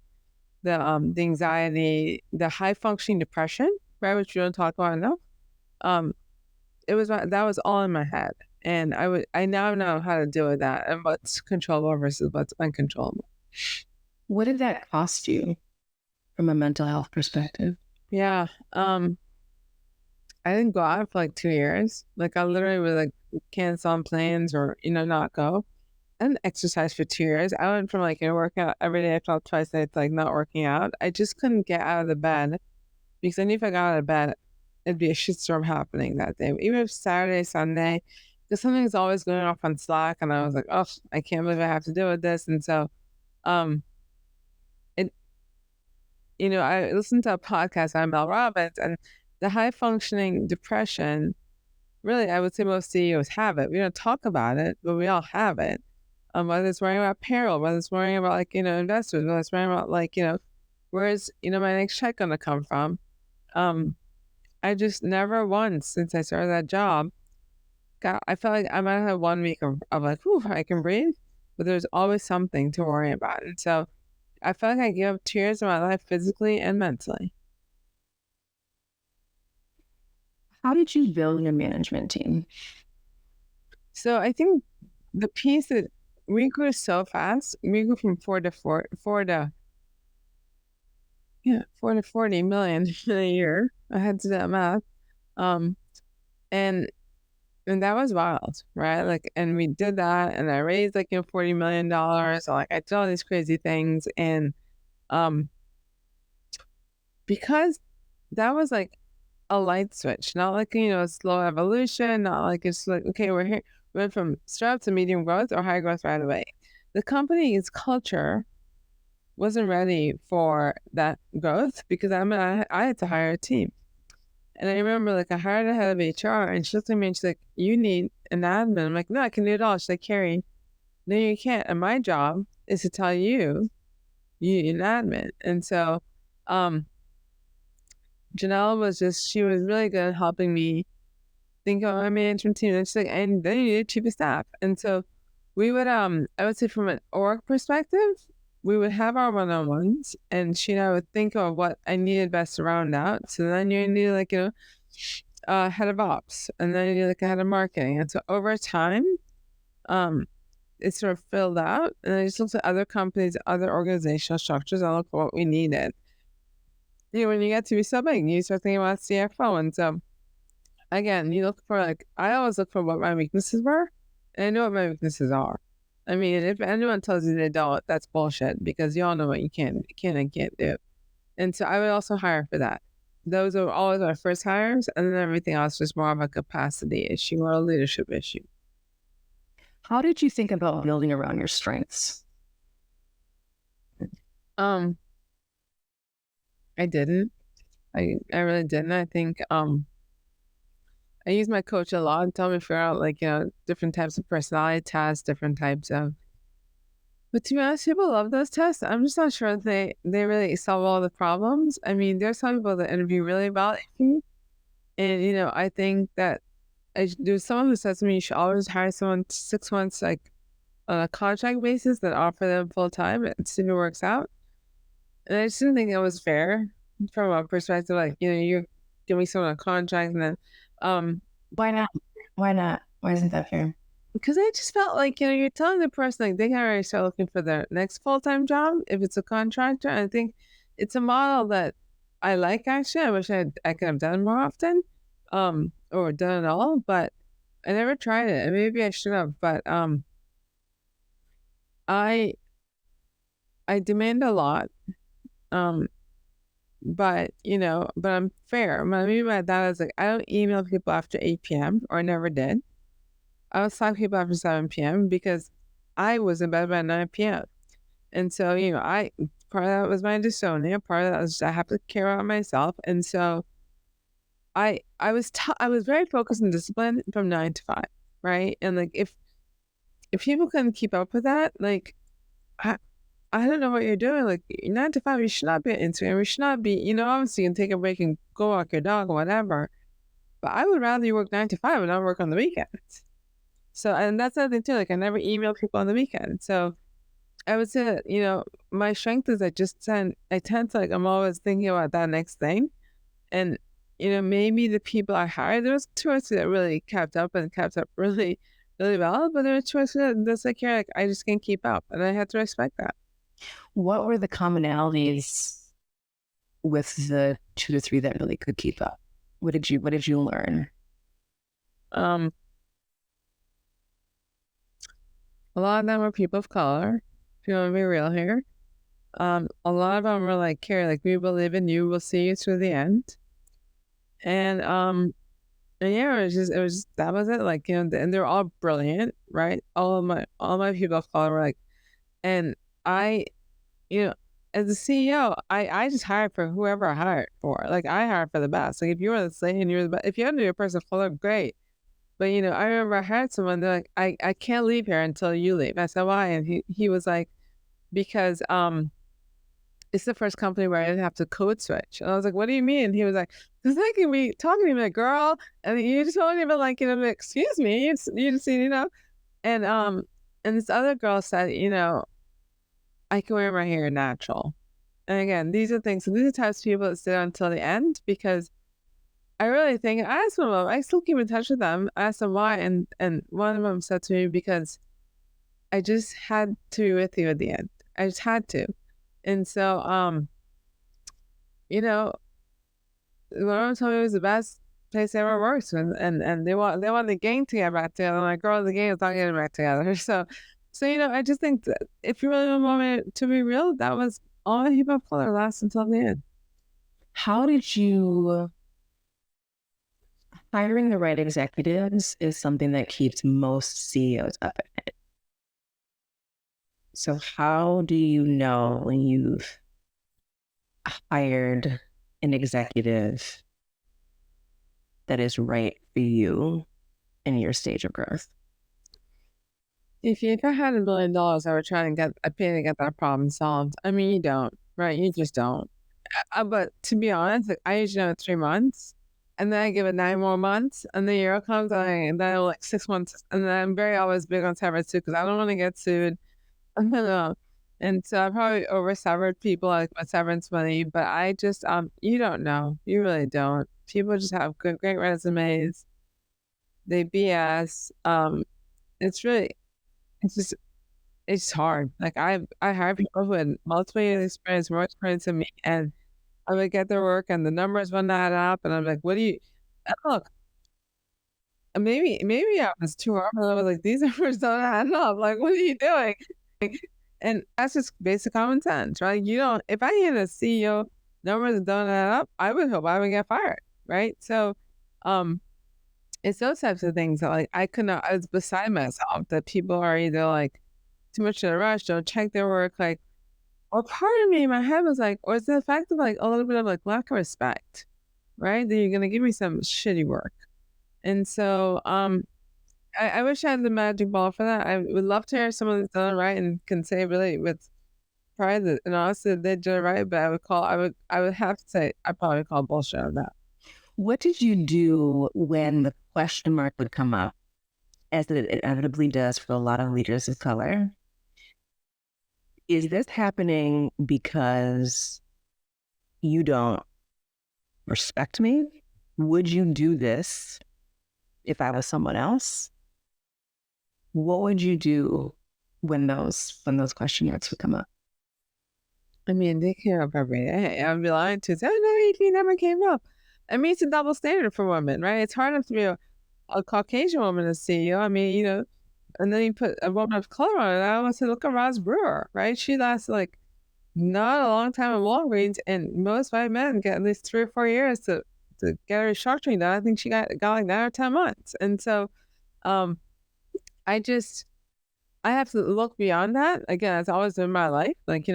the anxiety, the high functioning depression, right, which we don't talk about enough. That was all in my head, and I now know how to deal with that and what's controllable versus what's uncontrollable. What did that cost you from a mental health perspective? Yeah, I didn't go out for like 2 years. Like, I literally would like cancel on plans or not go. I didn't exercise for 2 years. I went from like working out every day. I felt twice a day to like not working out. I just couldn't get out of the bed because I knew if I got out of bed, it'd be a shitstorm happening that day. Even if Saturday, Sunday, because something's always going off on Slack, and I was like, oh, I can't believe I have to deal with this. And so, it, I listened to a podcast on Mel Robbins, and the high functioning depression, really, I would say most CEOs have it. We don't talk about it, but we all have it. Whether it's worrying about payroll, whether it's worrying about investors, whether it's worrying about where's my next check gonna come from. I just never once since I started that job I felt like I might have had 1 week of like, whew, I can breathe, but there's always something to worry about. And so I felt like I gave up 2 years of my life physically and mentally. How did you build your management team? So I think the piece that we grew so fast, we grew from 4 to 40 million in a year. I had to do that math. And that was wild, right? And we did that, and I raised $40 million. So I did all these crazy things, and because that was a light switch, not a slow evolution, not it's okay, we're here, we went from startup to medium growth or high growth right away. The company's culture wasn't ready for that growth because I had to hire a team. And I remember I hired a head of HR, and she looked at me and she's like, you need an admin. I'm like, no, I can do it all. She's like, Carrie, no, you can't. And my job is to tell you need an admin. And so Janelle she was really good at helping me think of my management team. And she's like, and then you need chief of staff. And so we would, I would say from an org perspective, we would have our one-on-ones, and she and I would think of what I needed best to round out. So then you need head of ops, and then you need a head of marketing. And so over time, it sort of filled out, and I just looked at other companies, other organizational structures, and looked for what we needed. When you get to be so big, you start thinking about CFO, and so again, you look for I always look for what my weaknesses were, and I know what my weaknesses are. I mean, if anyone tells you they don't, that's bullshit, because you all know what you can and can't do. And so I would also hire for that. Those are always our first hires, and then everything else was more of a capacity issue or a leadership issue. How did you think about building around your strengths? I didn't. I really didn't. I think I use my coach a lot to tell me to figure out different types of personality tests, different types of. But to be honest, people love those tests. I'm just not sure they really solve all the problems. I mean, there's some people that interview really well, and I think that there's some of the tests. I mean, you should always hire someone 6 months on a contract basis that offer them full time and see if it works out. And I just didn't think it was fair from a perspective you're giving someone a contract and then. Why not? Why isn't that fair? Because I just felt you're telling the person they can already start looking for their next full-time job if it's a contractor. And I think it's a model that I like, actually. I wish I could have done more often, or done it all, but I never tried it, and maybe I should have. But I demand a lot, but I'm fair. What I mean by that is I don't email people after 8 p.m. or I never did. I would talk to people after 7 p.m. because I was in bed by 9 p.m. And so, part of that was my dystonia. Part of that was I have to care about myself. And so I was very focused on discipline from 9 to 5, right? And if people couldn't keep up with that, I don't know what you're doing. 9 to 5, you should not be on Instagram. You should not be, obviously you can take a break and go walk your dog or whatever. But I would rather you work 9 to 5 and not work on the weekends. So, and that's the other thing too. I never email people on the weekend. So I would say that, my strength is I tend to I'm always thinking about that next thing. And, maybe the people I hired, there was 2 or 3 that really kept up really, really well. But there were 2 or 3 that's I just can't keep up. And I had to respect that. What were the commonalities with the 2 to 3 that really could keep up? What did you learn? A lot of them were people of color, if you want to be real here. A lot of them were Carrie, we believe in you, we'll see you through the end. And And yeah, that was it. Like, and they're all brilliant, right? All my people of color were like, and I, you know, as a CEO, I just hired for whoever I hired for. Like, I hired for the best. Like, if you were the slave and you were the best, if you had to be a person of color, great. But I remember I hired someone. They're like, I can't leave here until you leave. I said, why? And he was like, because it's the first company where I didn't have to code switch. And I was like, what do you mean? And he was like, because they can be talking to me, like, girl, and you just don't even like, excuse me, you just and this other girl said, I can wear my hair natural. And again, these are things. So these are the types of people that stay until the end, because I really think I asked them. I still keep in touch with them. I asked them why, and one of them said to me, because I just had to be with you at the end. I just had to. And so, one of them told me it was the best place I ever worked, and they want the gang to get back together. I'm like, girl, the gang is not getting back together. So I just think that if you really want me to be real, that was all my hip hop color lasts until the end. How did you hiring the right executives is something that keeps most CEOs up at night. So how do you know when you've hired an executive that is right for you in your stage of growth? If I had $1 million, I would try to get that problem solved. I mean, you don't, right? You just don't. But to be honest, like, I usually know in 3 months, and then I give it 9 more months, and the year comes, and then like 6 months, and then I'm very always big on severance too, because I don't want to get sued. And so I probably over-severed people like my severance money, but I just you don't know, you really don't. People just have great resumes. They BS. It's hard. Like, I hire people who had multiple years experience, more experience than me, and I would get their work and the numbers wouldn't add up, and I'm like, what do you look, maybe I was too hard, but I was like, these numbers don't add up. Like, what are you doing? Like, and that's just basic common sense, right? If I hit a CEO numbers that don't add up, I would hope I would get fired, right? So it's those types of things that, like, I was beside myself that people are either like too much in a rush, don't check their work, like, or part of me in my head was like, or is the fact of like a little bit of like lack of respect, right? That you're gonna give me some shitty work. And so I wish I had the magic ball for that. I would love to hear someone that's done it right and can say really with pride that, and honestly, they did it right, but I would have to say I probably call bullshit on that. What did you do when the question mark would come up, as it inevitably does for a lot of leaders of color? Is this happening because you don't respect me? Would you do this if I was someone else? What would you do when those question marks would come up? I mean, they came up every day. I'd be lying to say, oh, no, he never came up. I mean, it's a double standard for women, right? It's hard enough to be a Caucasian woman as CEO. I mean, and then you put a woman of color on it. I almost said, look at Roz Brewer, right? She lasted like not a long time in Walgreens, and most white men get at least 3 or 4 years to get a restructuring done. I think she got like 9 or 10 months. And so I have to look beyond that. Again, it's always in my life, like,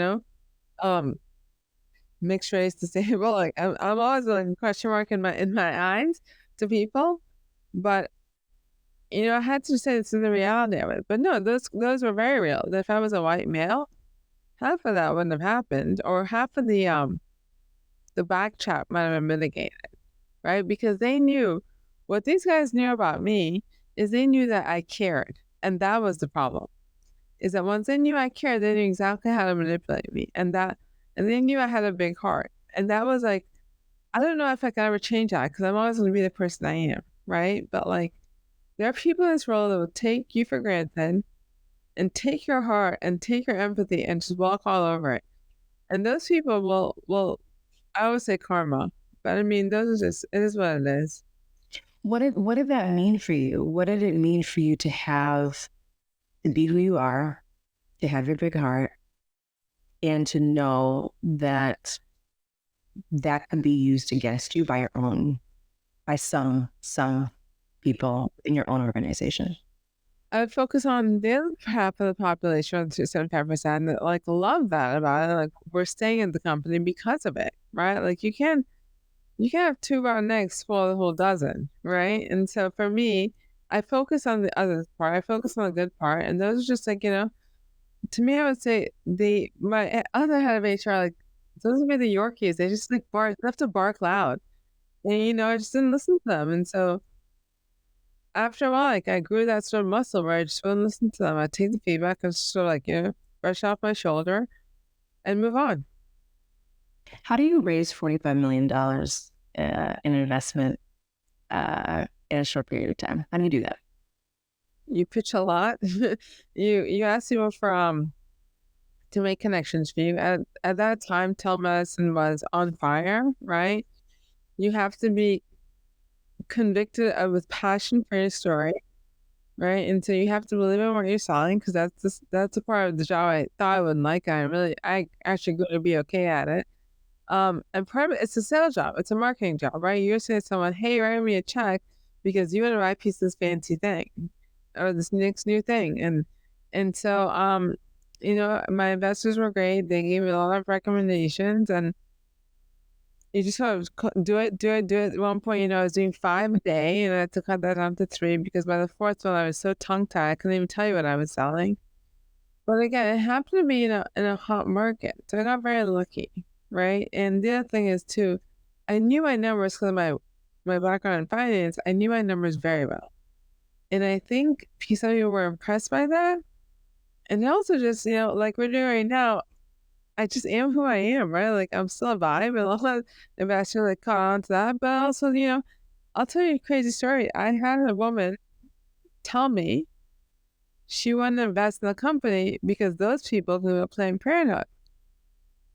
mixed race, disabled. Like, I'm always like a question mark in my eyes to people, but I had to say this is the reality of it. But no, those were very real. That if I was a white male, half of that wouldn't have happened, or half of the back chat might have been mitigated, right? Because they knew what these guys knew about me is they knew that I cared, and that was the problem. Is that once they knew I cared, they knew exactly how to manipulate me, and they knew I had a big heart, and that was like, I don't know if I can ever change that because I'm always going to be the person I am, right? But like, there are people in this world that will take you for granted and take your heart and take your empathy and just walk all over it. And those people will I always say karma, but I mean, it is what it is. What did that mean for you? What did it mean for you to be who you are, to have your big heart, and to know that can be used against you by some people in your own organization? I would focus on the other half of the population, 75%, that like love that about it. Like we're staying in the company because of it, right? Like you can't have two round eggs for the whole dozen, right? And so for me, I focus on the other part. I focus on the good part, and those are just like, to me, I would say my other head of HR, like those would be the Yorkies. They just like have to bark loud, and I just didn't listen to them, and so after a while, like I grew that sort of muscle where I just wouldn't listen to them. I'd take the feedback and sort of like, brush off my shoulder and move on. How do you raise $45 million in investment in a short period of time? How do you do that? You pitch a lot. you ask people to make connections for you. At that time, telemedicine was on fire, right? You have to be convicted with passion for your story, right? And so you have to believe in what you're selling, because that's a part of the job I thought I wouldn't like. I actually going to be okay at it. And part of it's a sales job. It's a marketing job, right? You're saying to someone, hey, write me a check because you want to write a piece of this fancy thing or this next new thing. And so, my investors were great. They gave me a lot of recommendations, and you just sort of do it. At one point, I was doing 5 a day, and I had to cut that down to 3 because by the fourth one, I was so tongue-tied, I couldn't even tell you what I was selling. But again, it happened to be in a hot market, so I got very lucky, right? And the other thing is too, I knew my numbers because of my background in finance. I knew my numbers very well, and I think some people were impressed by that. And also just like we're doing right now, I just am who I am, right? Like I'm still a vibe, and a lot of investors like caught on to that. But also, I'll tell you a crazy story. I had a woman tell me she wanted to invest in the company because those people who were Planned Parenthood.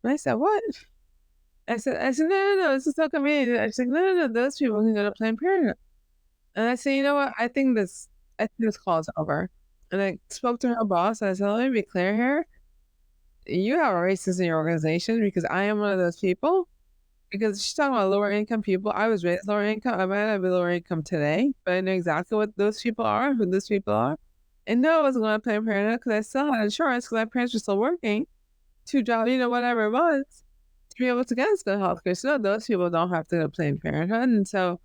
And I said, what? I said, no, this is so convenient. I said, no, those people can go to Planned Parenthood. And I said, you know what? I think this call is over. And I spoke to her boss, and I said, let me be clear here. You have a racist in your organization because I am one of those people. Because she's talking about lower income people. I was raised lower income. I might not be lower income today, but I know exactly what those people are, who those people are. And no, I wasn't going to Planned Parenthood because I still had insurance because my parents were still working, 2 jobs, whatever it was, to be able to get us good healthcare. So no, those people don't have to go to Planned Parenthood. And so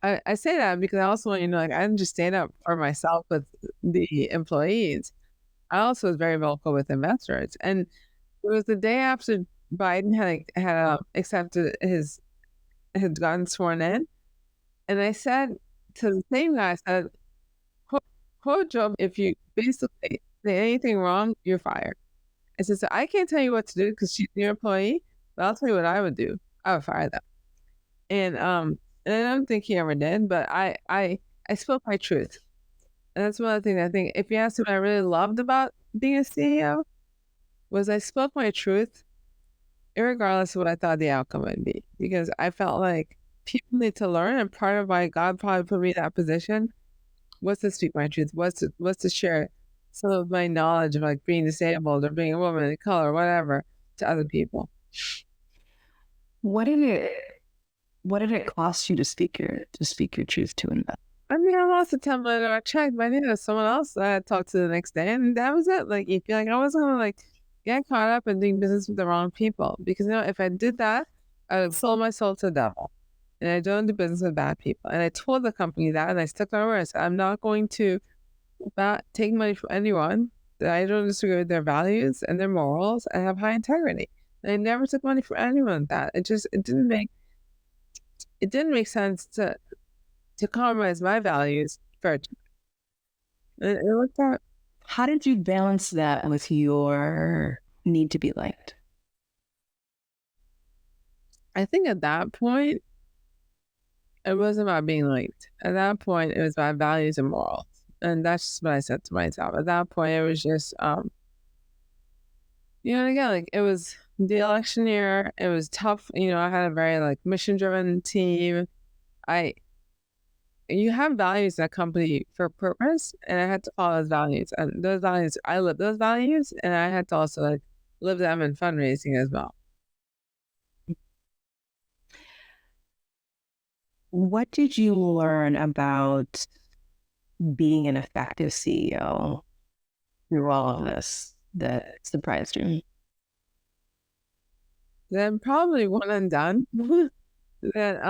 I say that because I also want I didn't just stand up for myself with the employees. I also was very vocal with investors. And it was the day after Biden had accepted had gotten sworn in, and I said to the same guy, I said, "Quote Joe, if you basically say anything wrong, you're fired." I said, "So I can't tell you what to do because she's your employee, but I'll tell you what I would do. I would fire them." And I don't think he ever did, but I spoke my truth, and that's one of the things I think. If you ask me what I really loved about being a CEO, was I spoke my truth, irregardless of what I thought the outcome would be, because I felt like people need to learn, and part of why God probably put me in that position was to speak my truth, was to share some of my knowledge of like being disabled or being a woman of color or whatever to other people. What did it cost you to speak your truth to investors? I mean, I lost a $10 million check, but I think there was someone else I had talked to the next day, and that was it. Like, you feel like I wasn't gonna get caught up in doing business with the wrong people, because if I did that, I would have sold my soul to the devil. And I don't do business with bad people. And I told the company that, and I stuck to my word. I said, I'm not going to take money from anyone that I don't disagree with their values and their morals. I have high integrity. And I never took money from anyone with that. It didn't make sense to compromise my values for it. And it worked out. How did you balance that with your need to be liked? I think at that point, it wasn't about being liked. At that point, it was about values and morals. And that's just what I said to myself. At that point, it was just, again, it was the election year. It was tough. I had a very mission-driven team. You have values in a company for a purpose, and I had to follow those values. And those values, I live those values, and I had to also live them in fundraising as well. What did you learn about being an effective CEO through all of this that surprised you? Then probably one and done. that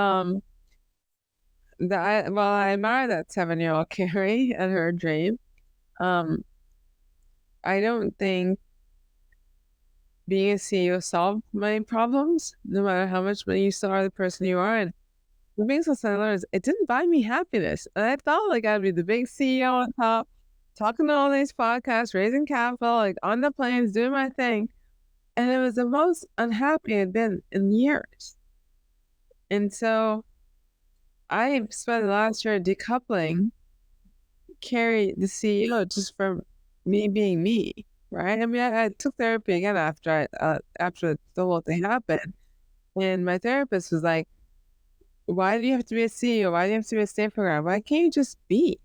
while I admire that 7-year-old Carrie and her dream, um, I don't think being a CEO solved my problems, no matter how much money you still are the person you are. And the biggest lesson I learned is it didn't buy me happiness. And I thought like I'd be the big CEO on top, talking to all these podcasts, raising capital, like on the planes, doing my thing. And it was the most unhappy I'd been in years. And so I spent the last year decoupling Carrie, the CEO, just from me being me, right? I mean, I took therapy again after the whole thing happened, and my therapist was like, "Why do you have to be a CEO? Why do you have to be a Stanford grad? Why can't you just be?"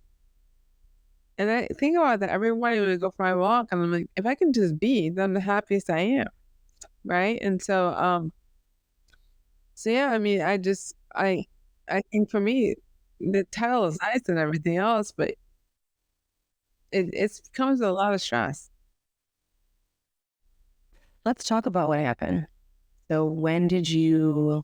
And I think about that every morning when I go for my walk, and I'm like, if I can just be, then I'm the happiest I am, right? And so yeah, I mean, I think for me, the title is nice and everything else, but it comes with a lot of stress. Let's talk about what happened. So when did you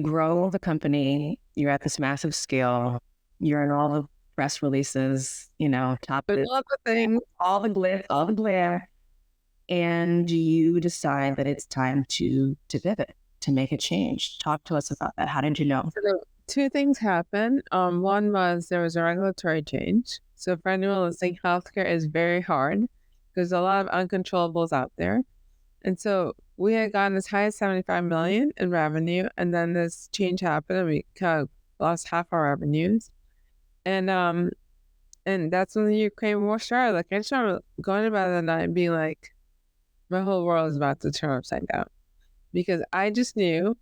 grow the company? You're at this massive scale. You're in all the press releases, top But of all the things. all the glitz, all the glare, and you decide that it's time to pivot, to make a change. Talk to us about that. How did you know? So two things happened. One was there was a regulatory change. So for anyone listening, healthcare is very hard. There's a lot of uncontrollables out there. And so we had gotten as high as 75 million in revenue, and then this change happened, and we kind of lost half our revenues. And that's when the Ukraine war started. Like I just remember going to bed that night and being like, my whole world is about to turn upside down because I just knew.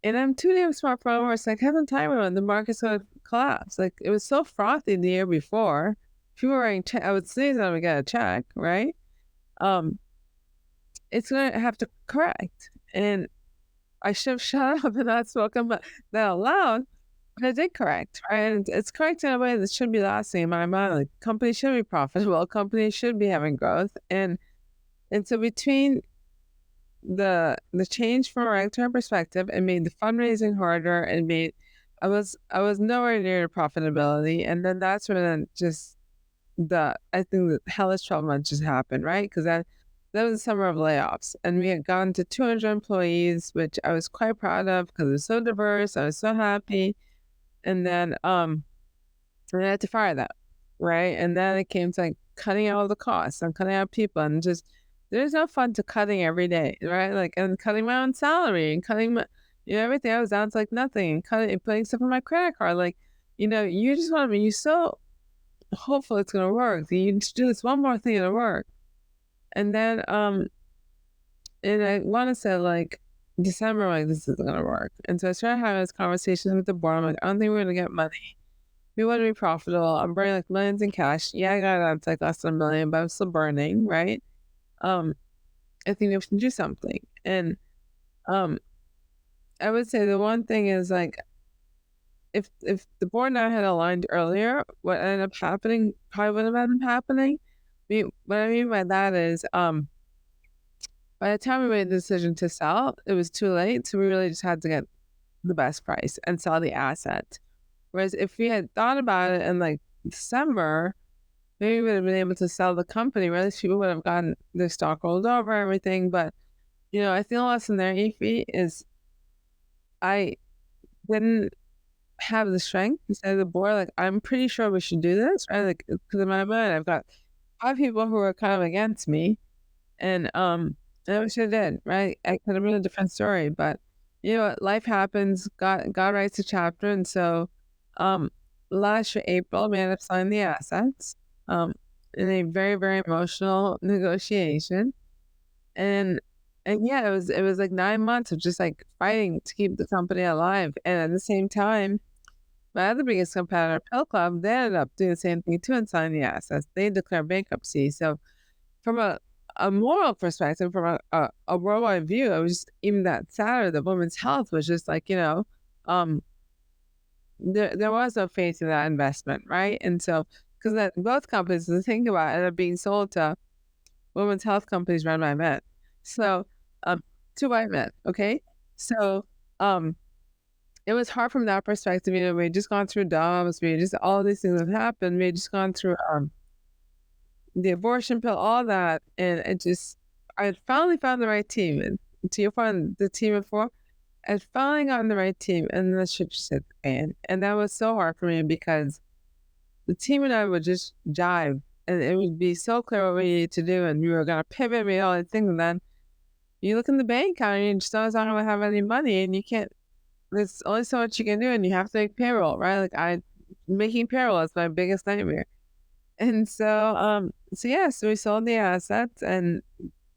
And I'm too damn smart for it. It's like, have some time when the market's going to collapse. Like it was so frothy the year before. People were writing I would sneeze and I would get a check, right? It's going to have to correct. And I should have shut up and not spoken that out loud, but I did correct, right? And it's correct in a way that should be lasting in my mind. Like companies should be profitable, companies should be having growth. And so between the change from a regulatory perspective, it made the fundraising harder and made I was nowhere near profitability. And then that's when just I think the hellish 12 months just happened, right? Because that was the summer of layoffs, and we had gone to 200 employees, which I was quite proud of because it was so diverse. I was so happy, and then I had to fire them, right? And then it came to like cutting out the costs and cutting out people, and just there's no fun to cutting every day, right? Like and cutting my own salary and cutting my everything. I was down to like nothing and cutting and putting stuff on my credit card, like you just want to be so hopeful it's gonna work. You just do this one more thing, it'll work. And then and I want to say like December, like this isn't gonna work. And so I started having this conversation with the board. I'm like, I don't think we're gonna get money. We want to be profitable. I'm burning like millions in cash. Yeah, I got it. It's like less than $1 million, but I'm still burning, right? I think we should do something. And I would say the one thing is like if the board and I had aligned earlier, what ended up happening probably wouldn't have been happening. What I mean by that is by the time we made the decision to sell, it was too late. So we really just had to get the best price and sell the asset. Whereas if we had thought about it in like December, maybe we would have been able to sell the company. Or at least people would have gotten their stock rolled over, everything. But I think the lesson there, Ify, is I didn't have the strength to say to the board, like, I'm pretty sure we should do this, right? Like, because in my mind, I've got 5 people who are kind of against me, and I wish I did, right? I could have been a different story, but life happens. God writes a chapter, and so last year April, we ended up selling the assets in a very very emotional negotiation, and yeah, it was like 9 months of just like fighting to keep the company alive, and at the same time, my other biggest competitor, Pill Club, they ended up doing the same thing too and selling the assets. They declared bankruptcy. So from a a moral perspective, from a worldwide view, it was just even that Saturday, the women's health was just like, there was no faith in that investment, right? And so, because both companies, the thing about it, ended up being sold to women's health companies run by men. So, two white men, okay? So, it was hard from that perspective. We had just gone through DOMS, we had just all these things that happened. We had just gone through the abortion pill, all that, and I had finally found the right team. And to your point, the team before, I had finally gotten the right team, and the ship just hit the fan. And that was so hard for me because the team and I would just jive, and it would be so clear what we needed to do, and we were gonna pivot, and all these things, and then you look in the bank account, and you just don't have any money, and you can't. There's only so much you can do, and you have to make payroll, right? Like making payroll is my biggest nightmare. And so we sold the assets, and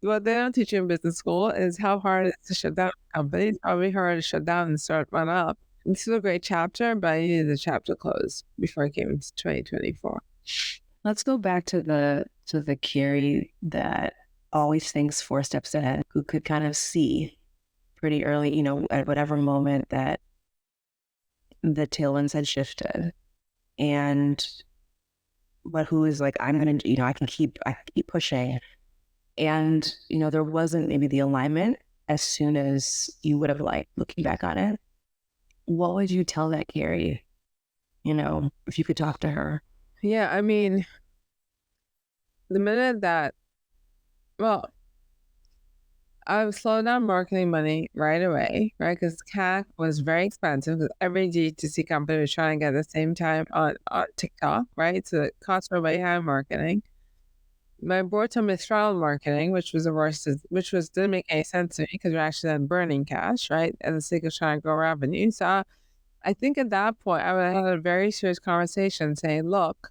what they don't teach you in business school is how hard it is to shut down a company. It's probably hard to shut down and start one up. This is a great chapter, but I needed the chapter closed before I came into 2024. Let's go back to the Carrie that always thinks 4 steps ahead, who could kind of see pretty early, at whatever moment that the tailwinds had shifted, but who is like, I'm going to, I can keep pushing. And, there wasn't maybe the alignment as soon as you would have liked, looking back on it. What would you tell that Carrie, if you could talk to her? Yeah, I mean, the minute that, I was slowing down marketing money right away, right? Because CAC was very expensive, because every D2C company was trying to get at the same time on TikTok, right? So it cost me way high marketing. My board told me to throttle marketing, which didn't make any sense to me, because we're actually then burning cash, right? And the sake of trying to grow revenue. So I think at that point, I would have had a very serious conversation saying, look,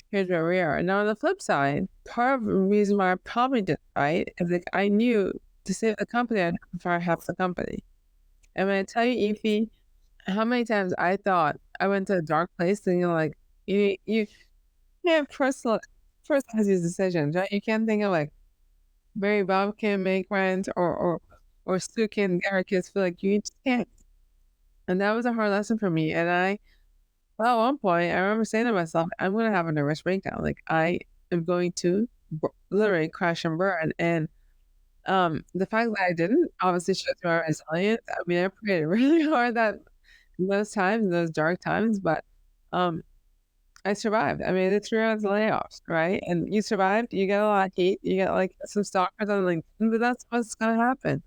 here's where we are. And now on the flip side, part of the reason why I probably did right is like I knew to save the company, I'd have to fire half the company. And when I tell you, Ify, how many times I thought I went to a dark place thinking like, you can't personalize these decisions, right? You can't think of like Mary Bob can make rent or Stu can get her kids feel like you just can't. And that was a hard lesson for me. And at one point, I remember saying to myself, I'm going to have a nervous breakdown. Like I am going to literally crash and burn. And the fact that I didn't obviously shows my resilience. I mean, I prayed really hard in those times, in those dark times, but I survived. I mean, the 3 rounds of layoffs, right? And you survived. You get a lot of heat. You get like some stalkers on LinkedIn, but that's what's gonna happen.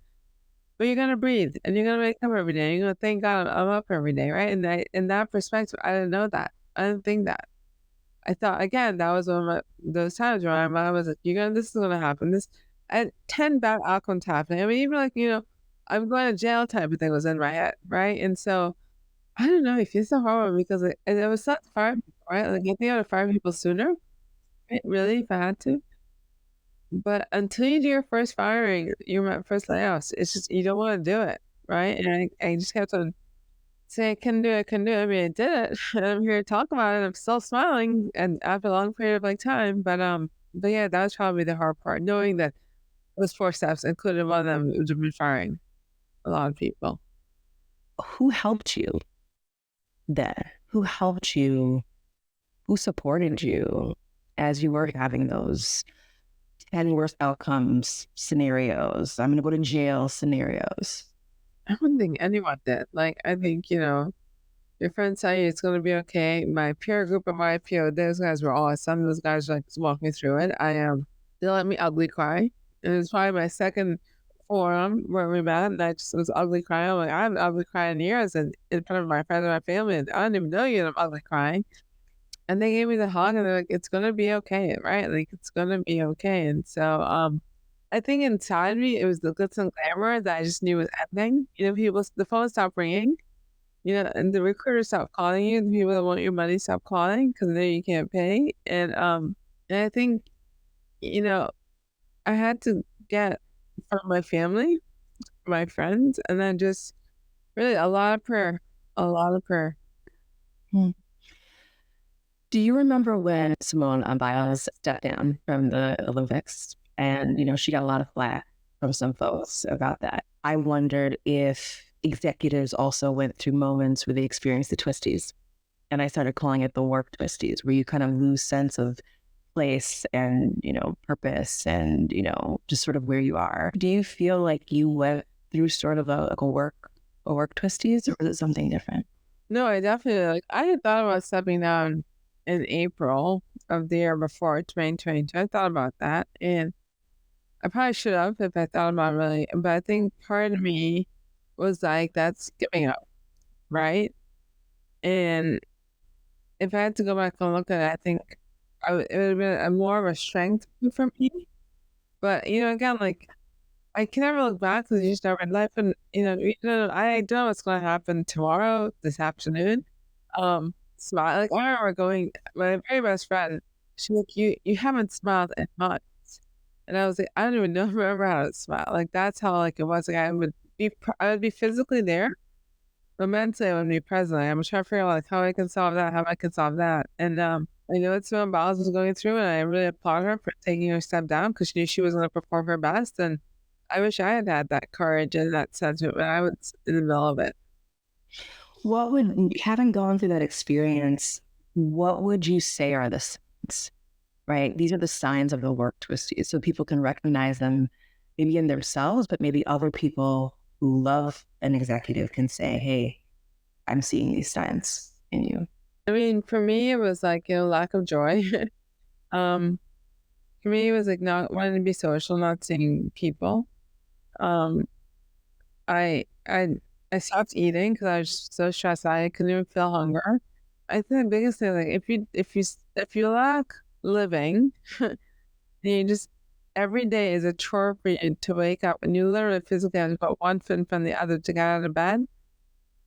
But you're gonna breathe, and you're gonna wake up every day. You're gonna thank God I'm up every day, right? And in that perspective, I didn't know that. I didn't think that. I thought again that was one of those times where my mom was like, this is gonna happen. And 10 bad outcomes happening. I mean, even like, I'm going to jail type of thing was in my head, right? And so, I don't know, it feels so hard because it was such fire people, right? Like, I think I would fire people sooner, right? Really, if I had to. But until you do your first firing, your first layoffs, it's just, you don't want to do it, right? And I just kept on saying, I can do it. I mean, I did it. And I'm here to talk about it. I'm still smiling and after a long period of like time. But yeah, that was probably the hard part, knowing that those 4 steps, including one of them, would be firing a lot of people. Who helped you then? Who helped you? Who supported you as you were having those 10 worst outcomes scenarios? I'm going to go to jail scenarios. I don't think anyone did. Like, I think, your friends tell you it's going to be okay. My peer group at my IPO, those guys were awesome. Some of those guys like walked me through it. They let me ugly cry. It was probably my second forum where we met, and I just was ugly crying. I'm like, I haven't ugly crying in years, and in front of my friends and my family, and I didn't even know you, and I'm ugly crying. And they gave me the hug, and they're like, it's going to be okay, right? Like, it's going to be okay. And so, I think inside me, it was the glitz and glamour that I just knew was ending. The phone stopped ringing, and the recruiter stopped calling you, the people that want your money stopped calling because they know you can't pay. And I think, I had to get from my family, my friends, and then just really a lot of prayer. Do you remember when Simone Biles stepped down from the Olympics And, she got a lot of flack from some folks about that. I wondered if executives also went through moments where they experienced the twisties. And I started calling it the work twisties, where you kind of lose sense of place and, purpose and, just sort of where you are. Do you feel like you went through sort of a work twisties, or was it something different? No, I definitely, I had thought about stepping down in April of the year before, 2022. I thought about that, and I probably should have if I thought about it really. But I think part of me was like, that's giving up, right? And if I had to go back and look at it, I think it would have been more of a strength for me. But, again, like, I can never look back because you start my life, and I don't know what's going to happen tomorrow, this afternoon. Smile. Like, I remember going, my very best friend, she was like, you haven't smiled in months, and I was like, I don't even remember how to smile. Like, that's how it was. Like, I would be physically there, but mentally I would be present. I'm trying to figure out how I can solve that, how I can solve that, and I know what Simone Biles was going through, and I really applaud her for taking her step down because she knew she was going to perform her best. And I wish I had had that courage and that sentiment when I was in the middle of it. Having gone through that experience, what would you say are the signs, right? These are the signs of the work twisties, so people can recognize them maybe in themselves, but maybe other people who love an executive can say, hey, I'm seeing these signs in you. I mean, for me, it was like, lack of joy. For me, it was like not wanting to be social, not seeing people. I stopped eating because I was so stressed out. I couldn't even feel hunger. I think the biggest thing, like, if you lack living, you just every day is a chore for you to wake up, and you literally physically have to put one foot in front of the other to get out of bed.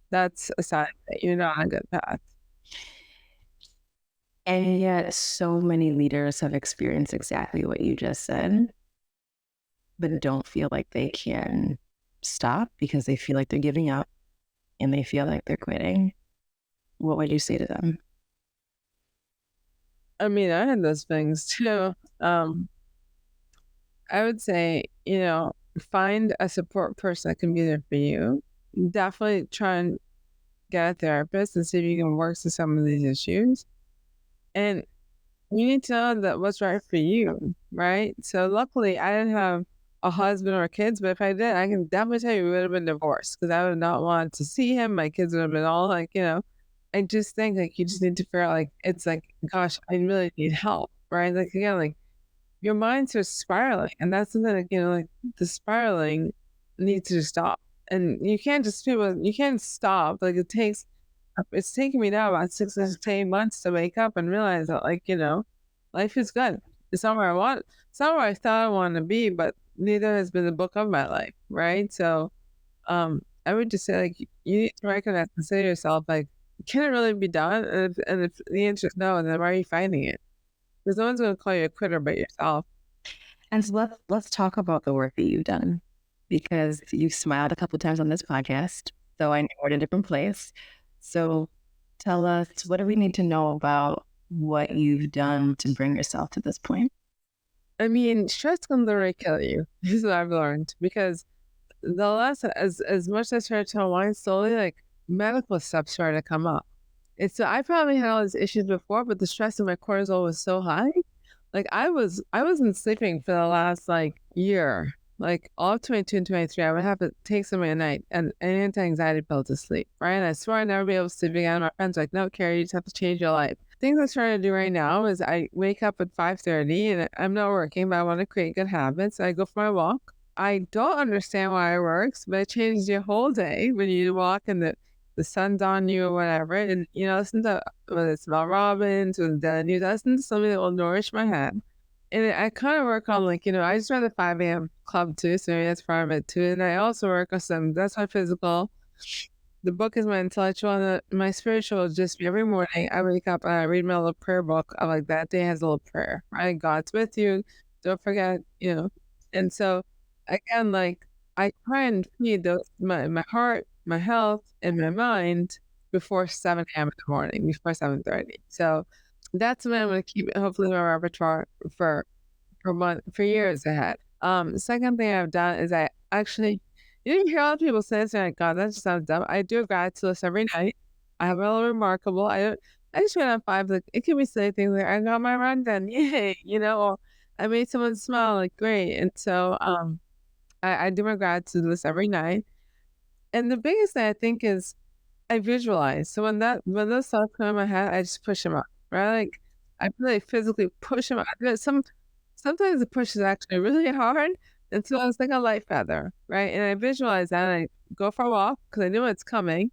That's a sign that you're not on a good path. And yet, so many leaders have experienced exactly what you just said, but don't feel like they can stop because they feel like they're giving up and they feel like they're quitting. What would you say to them? I mean, I had those things too. I would say, find a support person that can be there for you. Definitely try and get a therapist and see if you can work through some of these issues. And you need to know that what's right for you, right? So luckily, I didn't have a husband or kids, but if I did, I can definitely tell you we would have been divorced because I would not want to see him. My kids would have been all like, I just think like you just need to figure out like, it's like, gosh, I really need help, right? Like, again, like your mind's just spiraling. And that's something like, like the spiraling needs to stop. And you can't stop. Like it's taking me now about 6 to 8 months to wake up and realize that, like, life is good. It's not where I thought I wanted to be, but neither has been the book of my life, right? So, I would just say, like, you need to recognize and say to yourself, like, can it really be done? And if the answer is no, then why are you fighting it? Because no one's going to call you a quitter but yourself. And so let's talk about the work that you've done, because you've smiled a couple of times on this podcast, so I know we're in a different place. So tell us, what do we need to know about what you've done to bring yourself to this point? I mean, stress can literally kill you. This is what I've learned. Because the last, as much as I started to unwind slowly, like medical stuff started to come up. It's so I probably had all these issues before, but the stress in my cortisol was so high. Like I wasn't sleeping for the last like year. Like all of 22 and 23, I would have to take something at night and an anti-anxiety pill to sleep, right? And I swore I'd never be able to sleep again. My friends were like, no, Carrie, you just have to change your life. Things I'm trying to do right now is I wake up at 5:30 and I'm not working, but I want to create good habits. I go for my walk. I don't understand why it works, but it changes your whole day when you walk and the sun's on you or whatever. And, listen to whether it's Mel Robbins or the news, I listen to something that will nourish my head. And I kind of work on like, I just run the 5 a.m. club too, so maybe that's part of it too. And I also work on that's my physical. The book is my intellectual, and my spiritual is just every morning I wake up and I read my little prayer book. I'm like, that day has a little prayer, right? God's with you. Don't forget, And so, again, like I try and feed my heart, my health, and my mind before 7 a.m. in the morning, before 7:30. So that's what I'm going to keep hopefully my repertoire for for years ahead. Second thing I've done is I actually, you hear a lot of people say this, and like, God, that just sounds dumb. I do a gratitude list every night. I have a little remarkable. I just went on 5. Like, it can be silly things like I got my run done, yay, or I made someone smile, like great. And so I do my gratitude list every night. And the biggest thing I think is I visualize. So when those thoughts come in my head, I just push them up, right? Like I really physically push them up. Sometimes the push is actually really hard, and so it's like a light feather, right? And I visualize that, and I go for a walk because I know it's coming.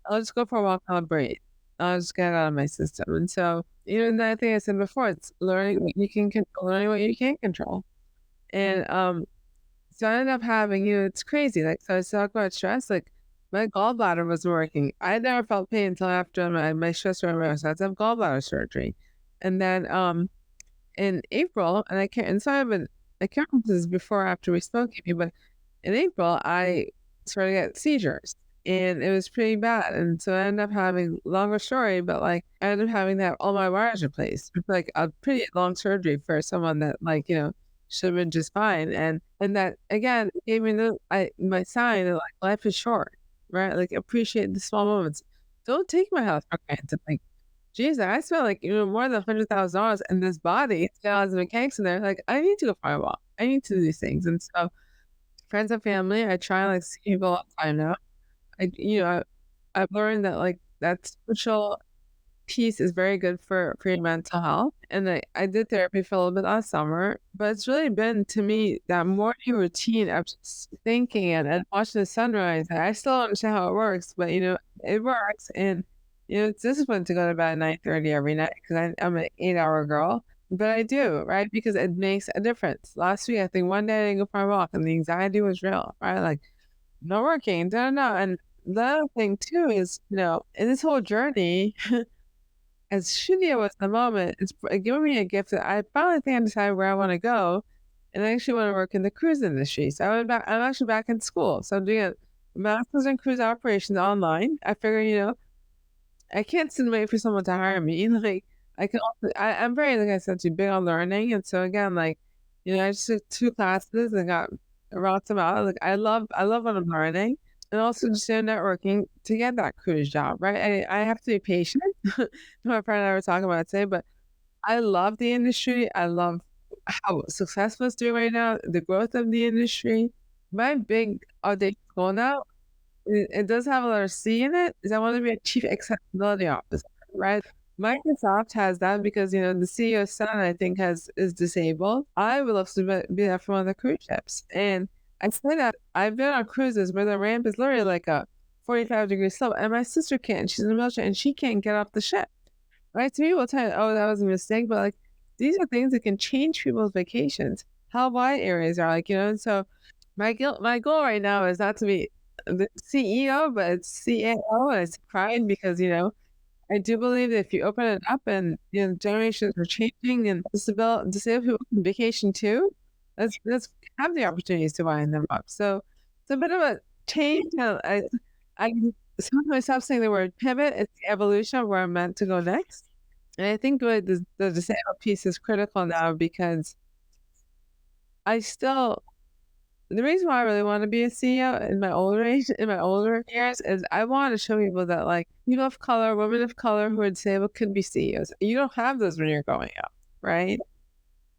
I'll just go for a walk. I'll breathe. I'll just get it out of my system. And so, that thing I said before, it's learning what you can control, learning what you can't control. And so I ended up having, it's crazy. Like, so I was talking about stress, like my gallbladder was working. I never felt pain until after my stress remember. So I had to have gallbladder surgery. And then in April, and I can't remember this before or after we spoke, but in April, I started to get seizures. And it was pretty bad. And so I ended up having, longer story, but like I ended up having to have all my wires replaced. It's like a pretty long surgery for someone that should have been just fine. And that again gave me my sign that like life is short, right? Like appreciate the small moments. Don't take my health for granted. Like, geez, I spent like more than $100,000 in this body. Still has mechanics in there. Like I need to go for a walk. I need to do these things. And so friends and family, I try like see people all the time now. I've learned that like that spiritual piece is very good for your mental health. And I did therapy for a little bit last summer, but it's really been to me that morning routine of just thinking and watching the sunrise. I still don't understand how it works, but it works. And it's discipline to go to bed at 9:30 every night because I'm an 8-hour girl. But I do, right? Because it makes a difference. Last week, I think one day I didn't go for a walk and the anxiety was real, right? Like, not working, don't know. And the other thing too is, in this whole journey, as shitty as it was in the moment, it's giving me a gift that I finally think I decided where I want to go. And I actually want to work in the cruise industry. So I'm actually back in school. So I'm doing a master's in cruise operations online. I figure, I can't sit and wait for someone to hire me. Like I can also, I'm very, like I said, too big on learning. And so again, like, I just took 2 classes and rocked them out. Like I love what I'm learning. And also just networking to get that cruise job, right? I have to be patient. My friend and I were talking about it today, but I love the industry. I love how successful it's doing right now, the growth of the industry. My big audacious goal now, it does have a letter C in it, is I want to be a chief accessibility officer, right? Microsoft has that because, the CEO's son, I think, is disabled. I would love to be that for one of the cruise ships. And I say that I've been on cruises where the ramp is literally like a 45-degree slope, and my sister can't. She's in the wheelchair, and she can't get off the ship. Right? To me, we'll tell you, oh, that was a mistake, but like these are things that can change people's vacations. How wide areas are like, and so my goal right now is not to be the CEO, but it's CAO, and it's pride because I do believe that if you open it up and generations are changing and disabled people can vacation too, let's have the opportunities to wind them up. So it's a bit of a change. I sometimes stop saying the word pivot. It's the evolution of where I'm meant to go next. And I think the disabled piece is critical now because the reason why I really want to be a CEO in my older years is I want to show people that like people of color, women of color who are disabled could be CEOs. You don't have those when you're growing up, right?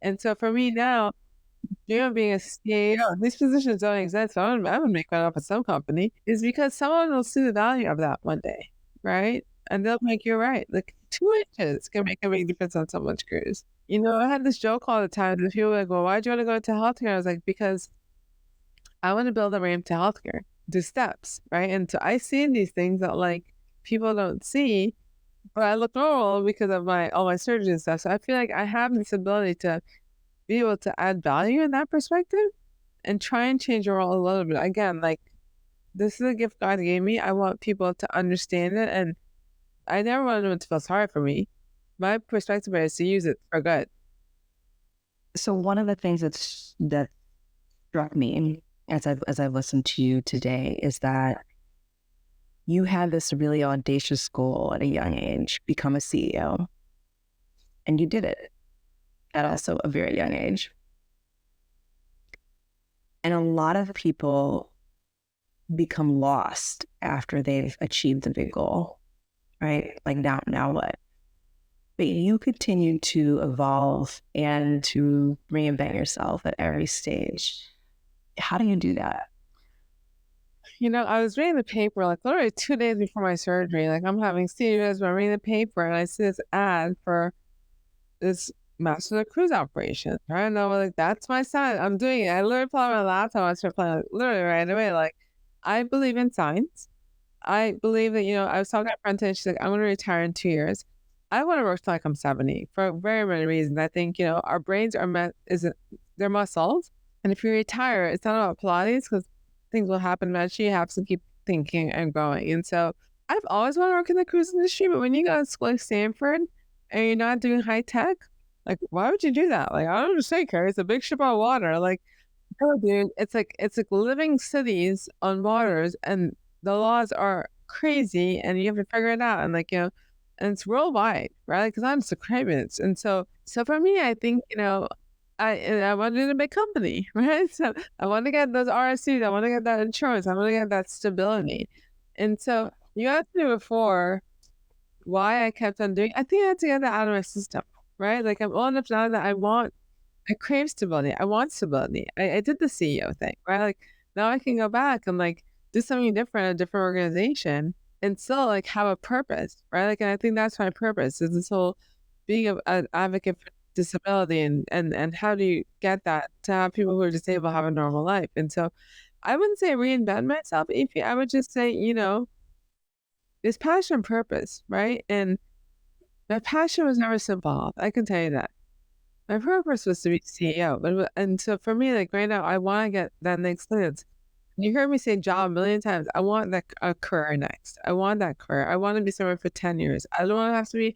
And so for me now, being a CEO, these positions don't exist. So I'm gonna make one up at some company is because someone will see the value of that one day, right? And they'll make you right. Like 2 inches can make a big difference on someone's cruise. I had this joke all the time that people were like, well, why do you want to go into healthcare? I was like, because I want to build a ramp to healthcare, do steps, right? And so I see these things that like people don't see, but I look normal because of all my surgery and stuff. So I feel like I have this ability to be able to add value in that perspective and try and change your role a little bit. Again, like this is a gift God gave me. I want people to understand it, and I never want anyone to feel sorry for me. My perspective is to use it for good. So one of the things that struck me as I listened to you today is that you had this really audacious goal at a young age, become a CEO, and you did it at also a very young age. And a lot of people become lost after they've achieved the big goal, right? Like now what? But you continue to evolve and to reinvent yourself at every stage. How do you do that? I was reading the paper, like literally 2 days before my surgery. Like I'm having seizures, but I'm reading the paper and I see this ad for this master of cruise operation. Right? And I'm like, that's my son. I'm doing it. I literally pull out my laptop and I start playing, like, literally right away. Like, I believe in science. I believe that, I was talking to a friend today, she's like, I'm going to retire in 2 years. I want to work till like I'm 70 for very many reasons. I think, our brains are they're muscles. And if you retire, it's not about Pilates because things will happen eventually. You have to keep thinking and growing. And so I've always wanted to work in the cruise industry, but when you go to school like Stanford and you're not doing high tech, like, why would you do that? Like, I don't understand, Carrie. It's a big ship on water. Like, no, dude, it's like living cities on waters, and the laws are crazy, and you have to figure it out. And and it's worldwide, right? Because I'm so cravings. And so for me, I think, I want to do a big company, right? So I want to get those RSUs. I want to get that insurance. I want to get that stability. And so you asked me before why I kept on doing. I think I had to get that out of my system, right? Like I'm old enough now that I crave stability. I want stability. I did the CEO thing, right? Like now I can go back and like do something different, a different organization, and still like have a purpose, right? Like, and I think that's my purpose is this whole being an advocate for disability and how do you get that to have people who are disabled have a normal life. And so I wouldn't say reinvent myself, Ify. I would just say, there's passion and purpose, right? And my passion was never SimpleHealth. I can tell you that. My purpose was to be CEO. And so for me, like right now, I want to get that next thing. You heard me say job a million times. I want that career next. I want that career. I want to be somewhere for 10 years. I don't want to have to be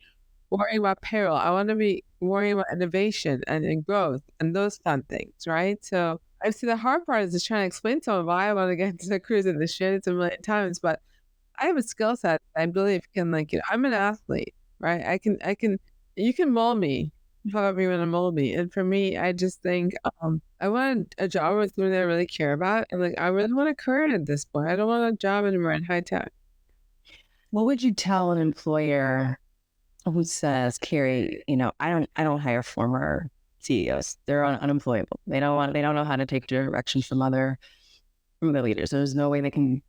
worrying about payroll. I want to be worrying about innovation and growth and those fun things, right? So I see the hard part is just trying to explain to someone why I want to get into the cruise industry. It's a million times, but I have a skill set I believe can I'm an athlete, right? You can mold me however you want to mold me. And for me, I just think I want a job with something that I really care about. And I really want a career at this point. I don't want a job anymore in high tech. What would you tell an employer who says, Carrie, I don't hire former CEOs. They're unemployable. They don't know how to take direction from the leaders. There's no way they can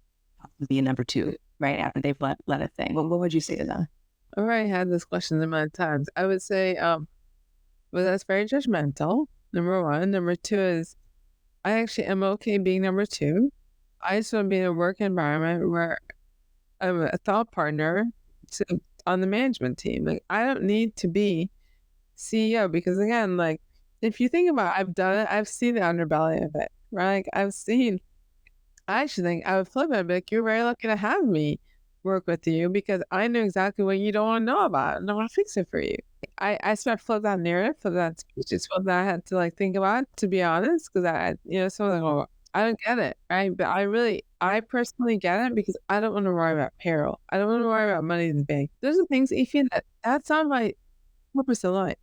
be a number two right after they've let a thing. What would you say to them? I've already had this question a million times. I would say, well, that's very judgmental, number one. Number two is I actually am okay being number two. I just want to be in a work environment where I'm a thought partner on the management team. Like I don't need to be CEO because again, if you think about it, I've done it, I've seen the underbelly of it, right? I actually think I would flip it and be like, you're very lucky to have me work with you because I know exactly what you don't want to know about and I want to fix it for you. I sort of flip that narrative, flip that speech. It's what I had to think about, to be honest, because someone I don't get it, right? But I personally get it because I don't want to worry about payroll. I don't want to worry about money in the bank. Those are things, Ify, that's not my purpose in life.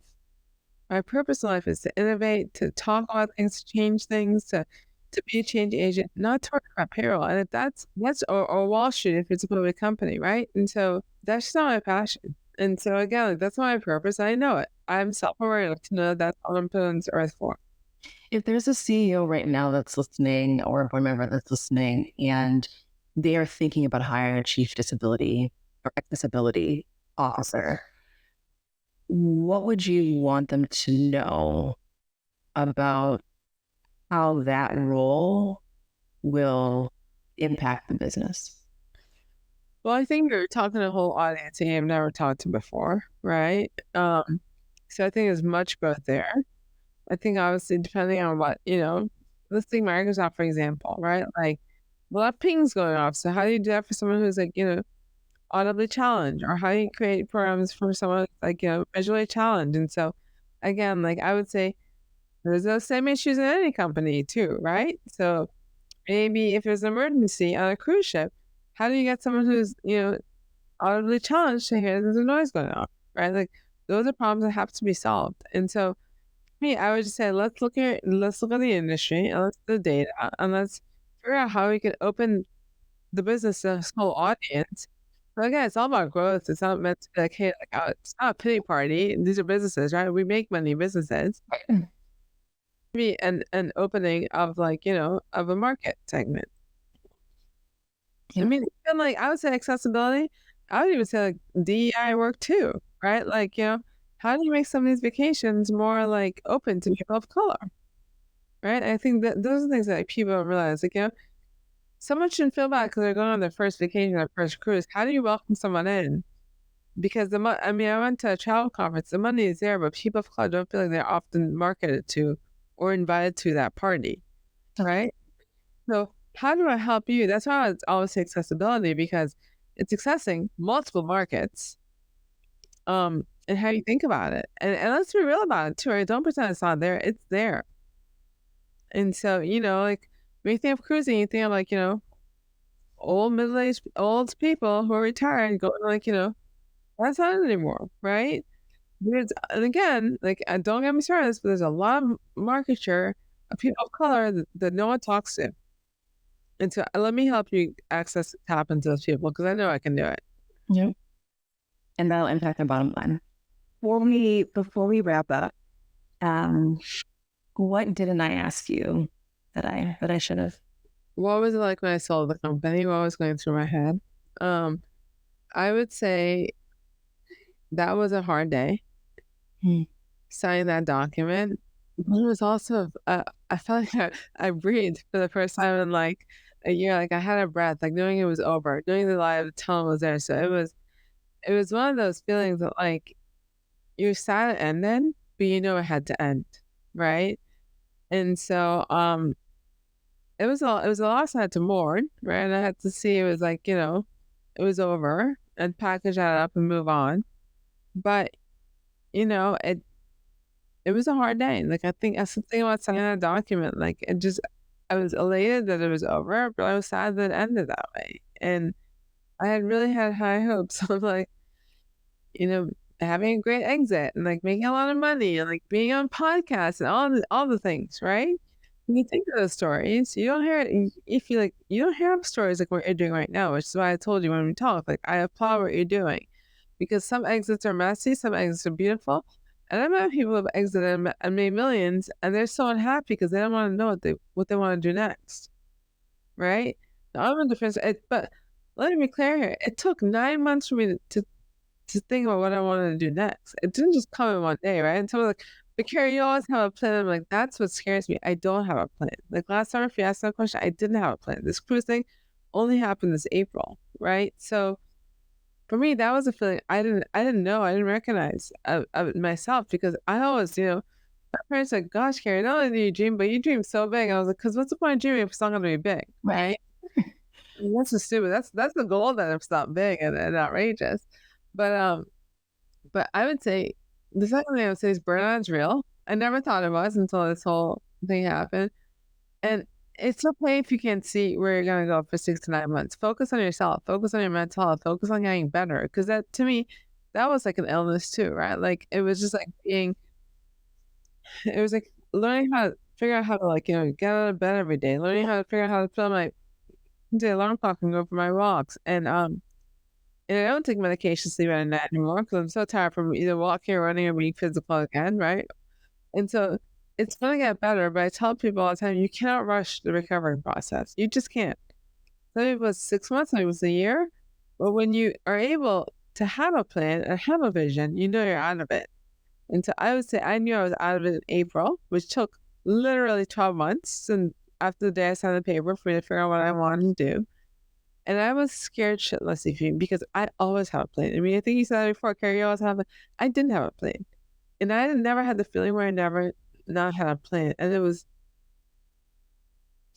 My purpose in life is to innovate, to talk about things, to change things, to be a change agent, not to worry about payroll. And if that's or Wall Street if it's a public company, right? And so that's just not my passion. And so again, that's not my purpose. I know it. I'm self-aware enough to know that's all I'm put on this earth for. If there's a CEO right now that's listening or a board member that's listening and they are thinking about hiring a chief disability or accessibility officer, what would you want them to know about how that role will impact the business? Well, I think you're talking to a whole audience I've never talked to before, right? So I think there's much growth there. I think obviously depending on what, let's take Microsoft, for example, right? A lot of pings going off. So how do you do that for someone who's audibly challenged? Or how do you create programs for someone visually challenged? And so again, I would say there's those same issues in any company too, right? So maybe if there's an emergency on a cruise ship, how do you get someone who's, audibly challenged to hear there's a noise going on, right? Those are problems that have to be solved. And so me, I would just say let's look at the industry and let's look at the data and let's figure out how we can open the business to this whole audience. But again, it's all about growth. It's not meant to be like, hey, like, it's not a pity party. These are businesses, right? We make money businesses. Be an opening of like, of a market segment. Yeah. I mean, even like I would say accessibility. I would even say like DEI work too, right? Like, how do you make some of these vacations more like open to people of color? Right? I think that those are things that like, people don't realize. Like, someone shouldn't feel bad because they're going on their first vacation, their first cruise. How do you welcome someone in? Because I went to a travel conference. The money is there, but people of color don't feel like they're often marketed to or invited to that party, right? So how do I help you? That's why I always say accessibility, because it's accessing multiple markets, and how you think about it. And let's be real about it too, right? Don't pretend it's not there. It's there. And so, like when you think of cruising, you think of like, old middle-aged old people who are retired going like, that's not anymore, right? And again, like don't get me started, but there's a lot of market share of people of color that no one talks to. And so let me help you tap into those people because I know I can do it. Yeah. And that'll impact their bottom line. Before we wrap up, what didn't I ask you that I should have? What was it like when I sold the company? What was going through my head? I would say that was a hard day. Signing that document. But it was also, I felt like I breathed for the first time in like a year. Like I had a breath, like knowing it was over, knowing the light of the tunnel was there. So it was one of those feelings that like you're sad it ended, but you know it had to end, right? And so it was a loss I had to mourn, right? And I had to see it was like, it was over and package that up and move on. But it was a hard day. Like I think that's the thing about signing a document. Like I was elated that it was over, but I was sad that it ended that way. And I had really had high hopes of like, having a great exit and like making a lot of money and like being on podcasts and all the things, right? When you think of those stories, you don't hear it. If you like, you don't hear stories like what you're doing right now, which is why I told you when we talk. Like I applaud what you're doing, because some exits are messy, some exits are beautiful, and I know people have exited and made millions, and they're so unhappy because they don't want to know what they want to do next, right? Now, I'm in defense, but let me be clear here. It took 9 months for me to think about what I wanted to do next. It didn't just come in one day, right? And someone's like, but Carrie, you always have a plan. I'm like, that's what scares me. I don't have a plan. Like last summer, if you asked that question, I didn't have a plan. This cruise thing only happened this April, right? So for me, that was a feeling I didn't know, I didn't recognize of myself, because I always, my parents said, gosh, Carrie, not only do you dream, but you dream so big. I was like, because what's the point of dreaming if it's not going to be big, right? That's just stupid. That's the goal, that it's not big and outrageous. But I would say the second thing I would say is burnout is real. I never thought it was until this whole thing happened. And it's okay if you can't see where you're going to go for 6 to 9 months. Focus on yourself. Focus on your mental health. Focus on getting better. Because that, to me, that was like an illness too, right? Like it was just like it was like learning how to figure out how to like, get out of bed every day. Learning how to figure out how to put on my alarm clock and go for my walks. And I don't take medication to sleep at night anymore because I'm so tired from either walking or running or being physical again, right? And so it's going to get better, but I tell people all the time, you cannot rush the recovery process. You just can't. Maybe it was 6 months, maybe it was a year, but when you are able to have a plan and have a vision, you know you're out of it. And so I would say I knew I was out of it in April, which took literally 12 months. And after the day I signed the paper for me to figure out what I wanted to do. And I was scared shitless, because I always have a plan. I mean, I think you said that before, Carrie, you always have I didn't have a plan. And I never had the feeling where I never not had a plan. And it was,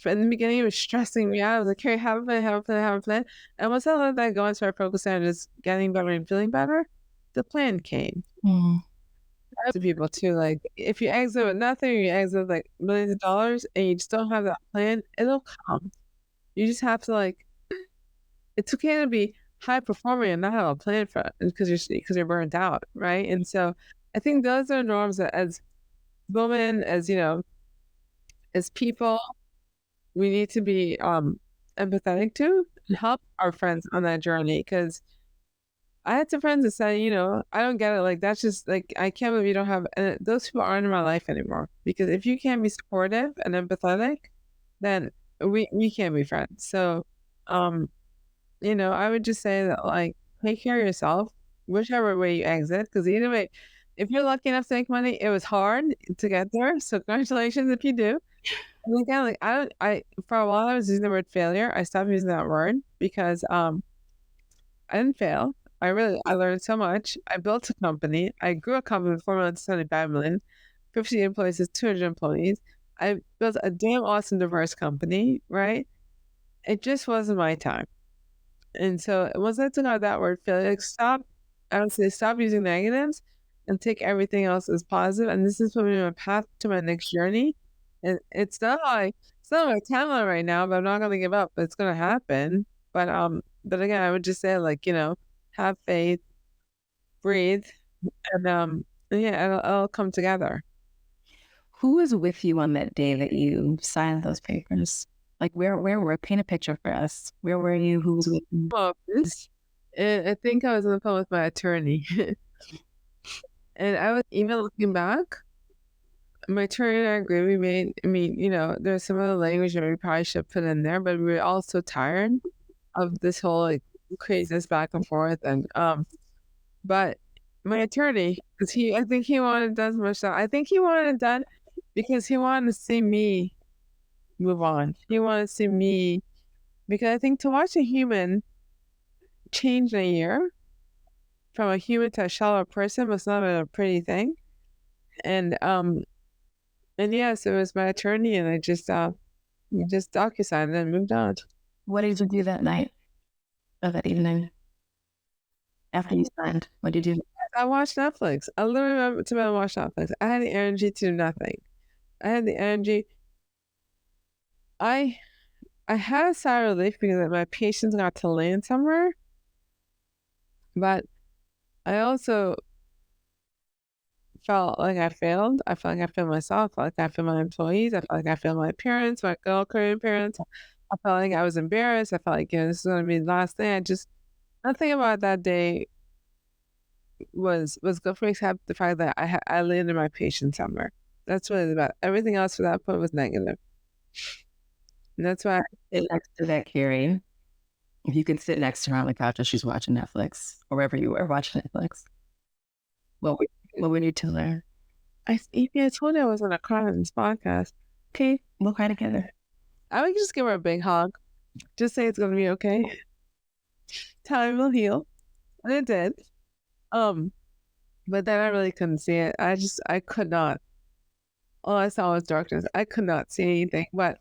in the beginning, it was stressing me out. I was like, Carrie, have a plan, have a plan, have a plan. And once I let that go and started focusing on just getting better and feeling better, the plan came. To people too, like if you exit with nothing, or you exit with like millions of dollars and you just don't have that plan, it'll come. You just have to like, it's okay to be high performing and not have a plan for it because you're burnt out, right? And so I think those are norms that as women, as as people, we need to be empathetic to and help our friends on that journey. Because I had some friends that said, I don't get it. Like, that's just like, I can't believe you don't have, and those people aren't in my life anymore. Because if you can't be supportive and empathetic, then we can't be friends. So, I would just say that, like, take care of yourself, whichever way you exit. Because either way, if you're lucky enough to make money, it was hard to get there. So congratulations if you do. And again, like, I for a while I was using the word failure. I stopped using that word because I didn't fail. I learned so much. I built a company. I grew a company with 4 million to 75 million, 50 employees to 200 employees. I built a damn awesome diverse company, right? It just wasn't my time. And so once I took out that word failure, I would say stop using negatives and take everything else as positive. And this is putting me on a path to my next journey. And it's not my timeline right now, but I'm not gonna give up. It's gonna happen. But again, I would just say, like, have faith, breathe, and yeah, it'll come together. Who was with you on that day that you signed those papers? Like, where were, paint a picture for us. Where were you? Who was with you? I think I was on the phone with my attorney. And I was, even looking back, my attorney and I agree. There's some other language that we probably should put in there, but we were all so tired of this whole, like, craziness back and forth. And but my attorney, because I think he wanted it done so much stuff. I think he wanted it done because he wanted to see me move on. He wanted to see me, because I think to watch a human change in a year from a human to a shallow person was not a pretty thing. And yes, it was my attorney, and I just docu-signed and moved on. What did you do that night or that evening after you signed? What did you do? I watched Netflix. I literally went to bed and watched Netflix. I had the energy to do nothing. I had the energy. I had a sigh of relief because my patients got to land somewhere. But I also felt like I failed. I felt like I failed myself. I felt like I failed my employees. I felt like I failed my parents, my Korean parents. I felt like I was embarrassed. I felt like, this is going to be the last thing. Nothing about that day was good for me, except the fact that I landed my patient somewhere. That's what it's about. Everything else for that point was negative. And that's why Sit next to that, Carrie. If you can sit next to her on the couch as she's watching Netflix, or wherever you were watching Netflix, what would you tell her? I told her I was going to cry on this podcast. Okay, we'll cry together. I would just give her a big hug. Just say it's going to be okay. Time will heal. And it did. But then I really couldn't see it. I could not. All I saw was darkness. I could not see anything. But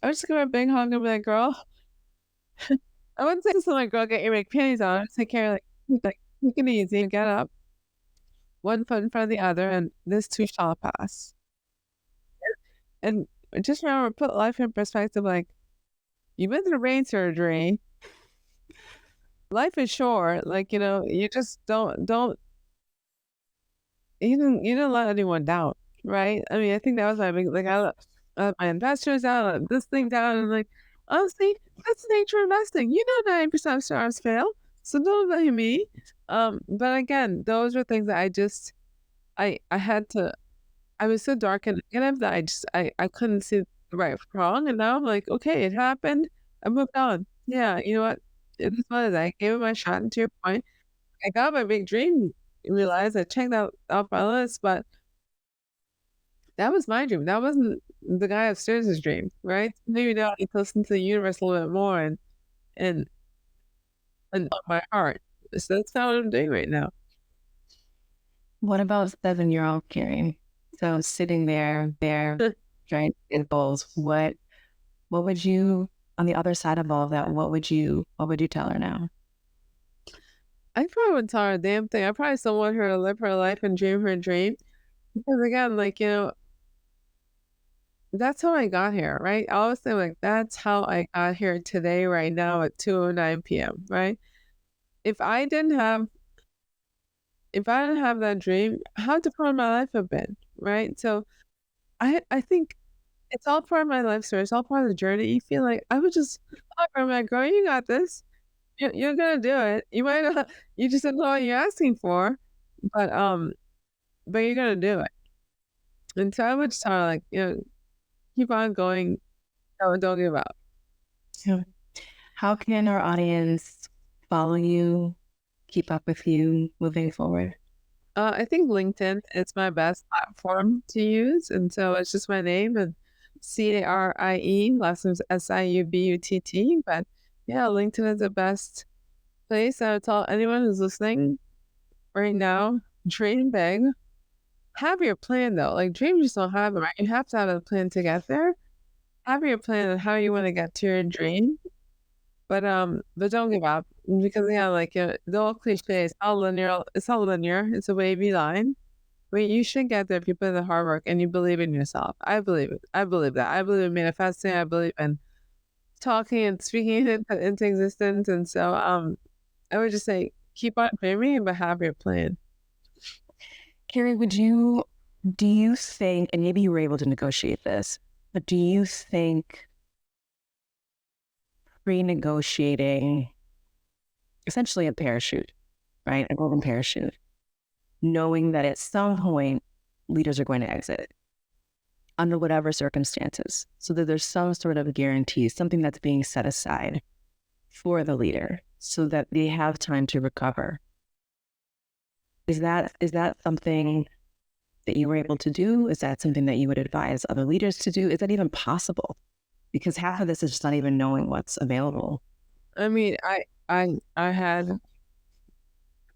I would just give her a big hug and be like, girl. I wouldn't say to something like, girl, get your big panties on. I'd take care, like, take it easy, get up. One foot in front of the other, and this too shall pass. And just remember, put life in perspective. Like, you've been through brain surgery. Life is short. Like, you just don't let anyone down, right? I mean, I think that was my big, like, I let my investors down, I let this thing down, and, like, honestly, that's the nature of investing. 90% of stars fail, so don't blame me. But again, those were things that I had to. I was so dark and negative that I couldn't see the right from wrong, and now I'm like, okay, it happened. I moved on. Yeah, you know what? It is what it is. I gave it my shot. And to your point, I got my big dream. Realized I checked that off my list, but that was my dream. That wasn't the guy upstairs' dream, right? Maybe now I need to listen to the universe a little bit more and my heart. So that's not what I'm doing right now. What about 7-year-old Carrie? So sitting there, trying to get goals. What would you, on the other side of all of that, what would you tell her now? I probably wouldn't tell her a damn thing. I probably still want her to live her life and dream her dream. Because again, like, that's how I got here, right? I always say, like, that's how I got here today, right now at 2:09 p.m., right? If I didn't have that dream, how different would my life have been, right? So I think it's all part of my life story. It's all part of the journey. You feel like I would just, I'm like, girl, you got this. You're gonna do it. You might not, you just don't know what you're asking for, but you're gonna do it. And so I would just tell her, like, keep on going. Don't give up. Yeah. How can our audience follow you, keep up with you moving forward? I think LinkedIn is my best platform to use. And so it's just my name and Carie, last name's Siubutt. But yeah, LinkedIn is the best place. I would tell anyone who's listening right now, dream big. Have your plan though. Like dreams just don't have it, right? You have to have a plan to get there. Have your plan on how you want to get to your dream. But don't give up because the old cliche is all linear. It's all linear. It's a wavy line. But you should get there if you put in the hard work and you believe in yourself. I believe it. I believe that. I believe in manifesting. I believe in talking and speaking it into existence. And so I would just say keep on dreaming, but have your plan. Carrie, do you think, and maybe you were able to negotiate this, but do you think pre-negotiating essentially a parachute, right? A golden parachute, knowing that at some point leaders are going to exit under whatever circumstances, so that there's some sort of guarantee, something that's being set aside for the leader so that they have time to recover. Is that something that you were able to do? Is that something that you would advise other leaders to do? Is that even possible? Because half of this is just not even knowing what's available. I mean, I had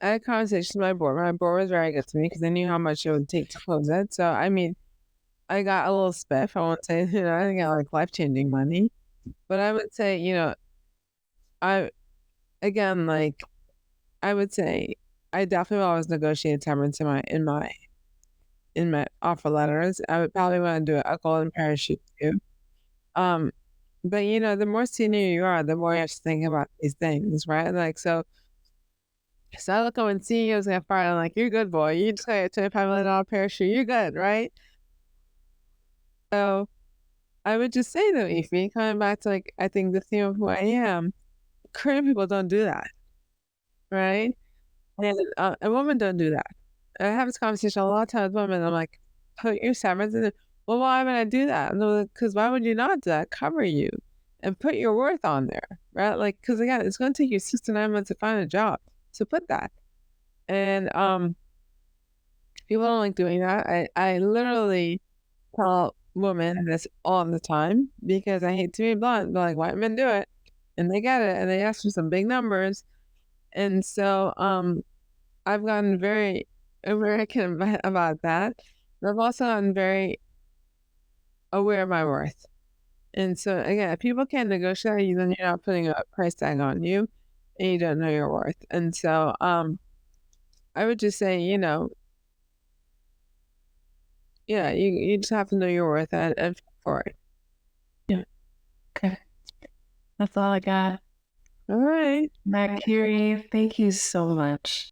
conversations with my board. My board was very good to me because they knew how much it would take to close it. So I mean, I got a little spiff. I won't say, I didn't get like life-changing money, but I would say, I would say I definitely always negotiate severance in my offer letters. I would probably want to do a golden parachute too. But the more senior you are, the more you have to think about these things, right? Like so I look at when CEOs get fired, I'm like, you're good, boy. You just got a $25 million parachute. You're good, right? So I would just say though, Ify, coming back to I think the theme of who I am, current people don't do that, right? And a woman don't do that. I have this conversation a lot of times with women. I'm like, put your severance in. Well, why would I do that? Because why would you not do that? Cover you and put your worth on there, right? Because again, it's going to take you 6 to 9 months to find a job. So put that. And people don't like doing that. I literally tell women this all the time because I hate to be blunt, but white men do it and they get it and they ask for some big numbers. And so I've gotten very American about that. But I've also gotten very aware of my worth. And so again, if people can't negotiate, then you're not putting a price tag on you and you don't know your worth. And so I would just say, you just have to know your worth and for it. Yeah. Okay. That's all I got. All right. Carrie, thank you so much.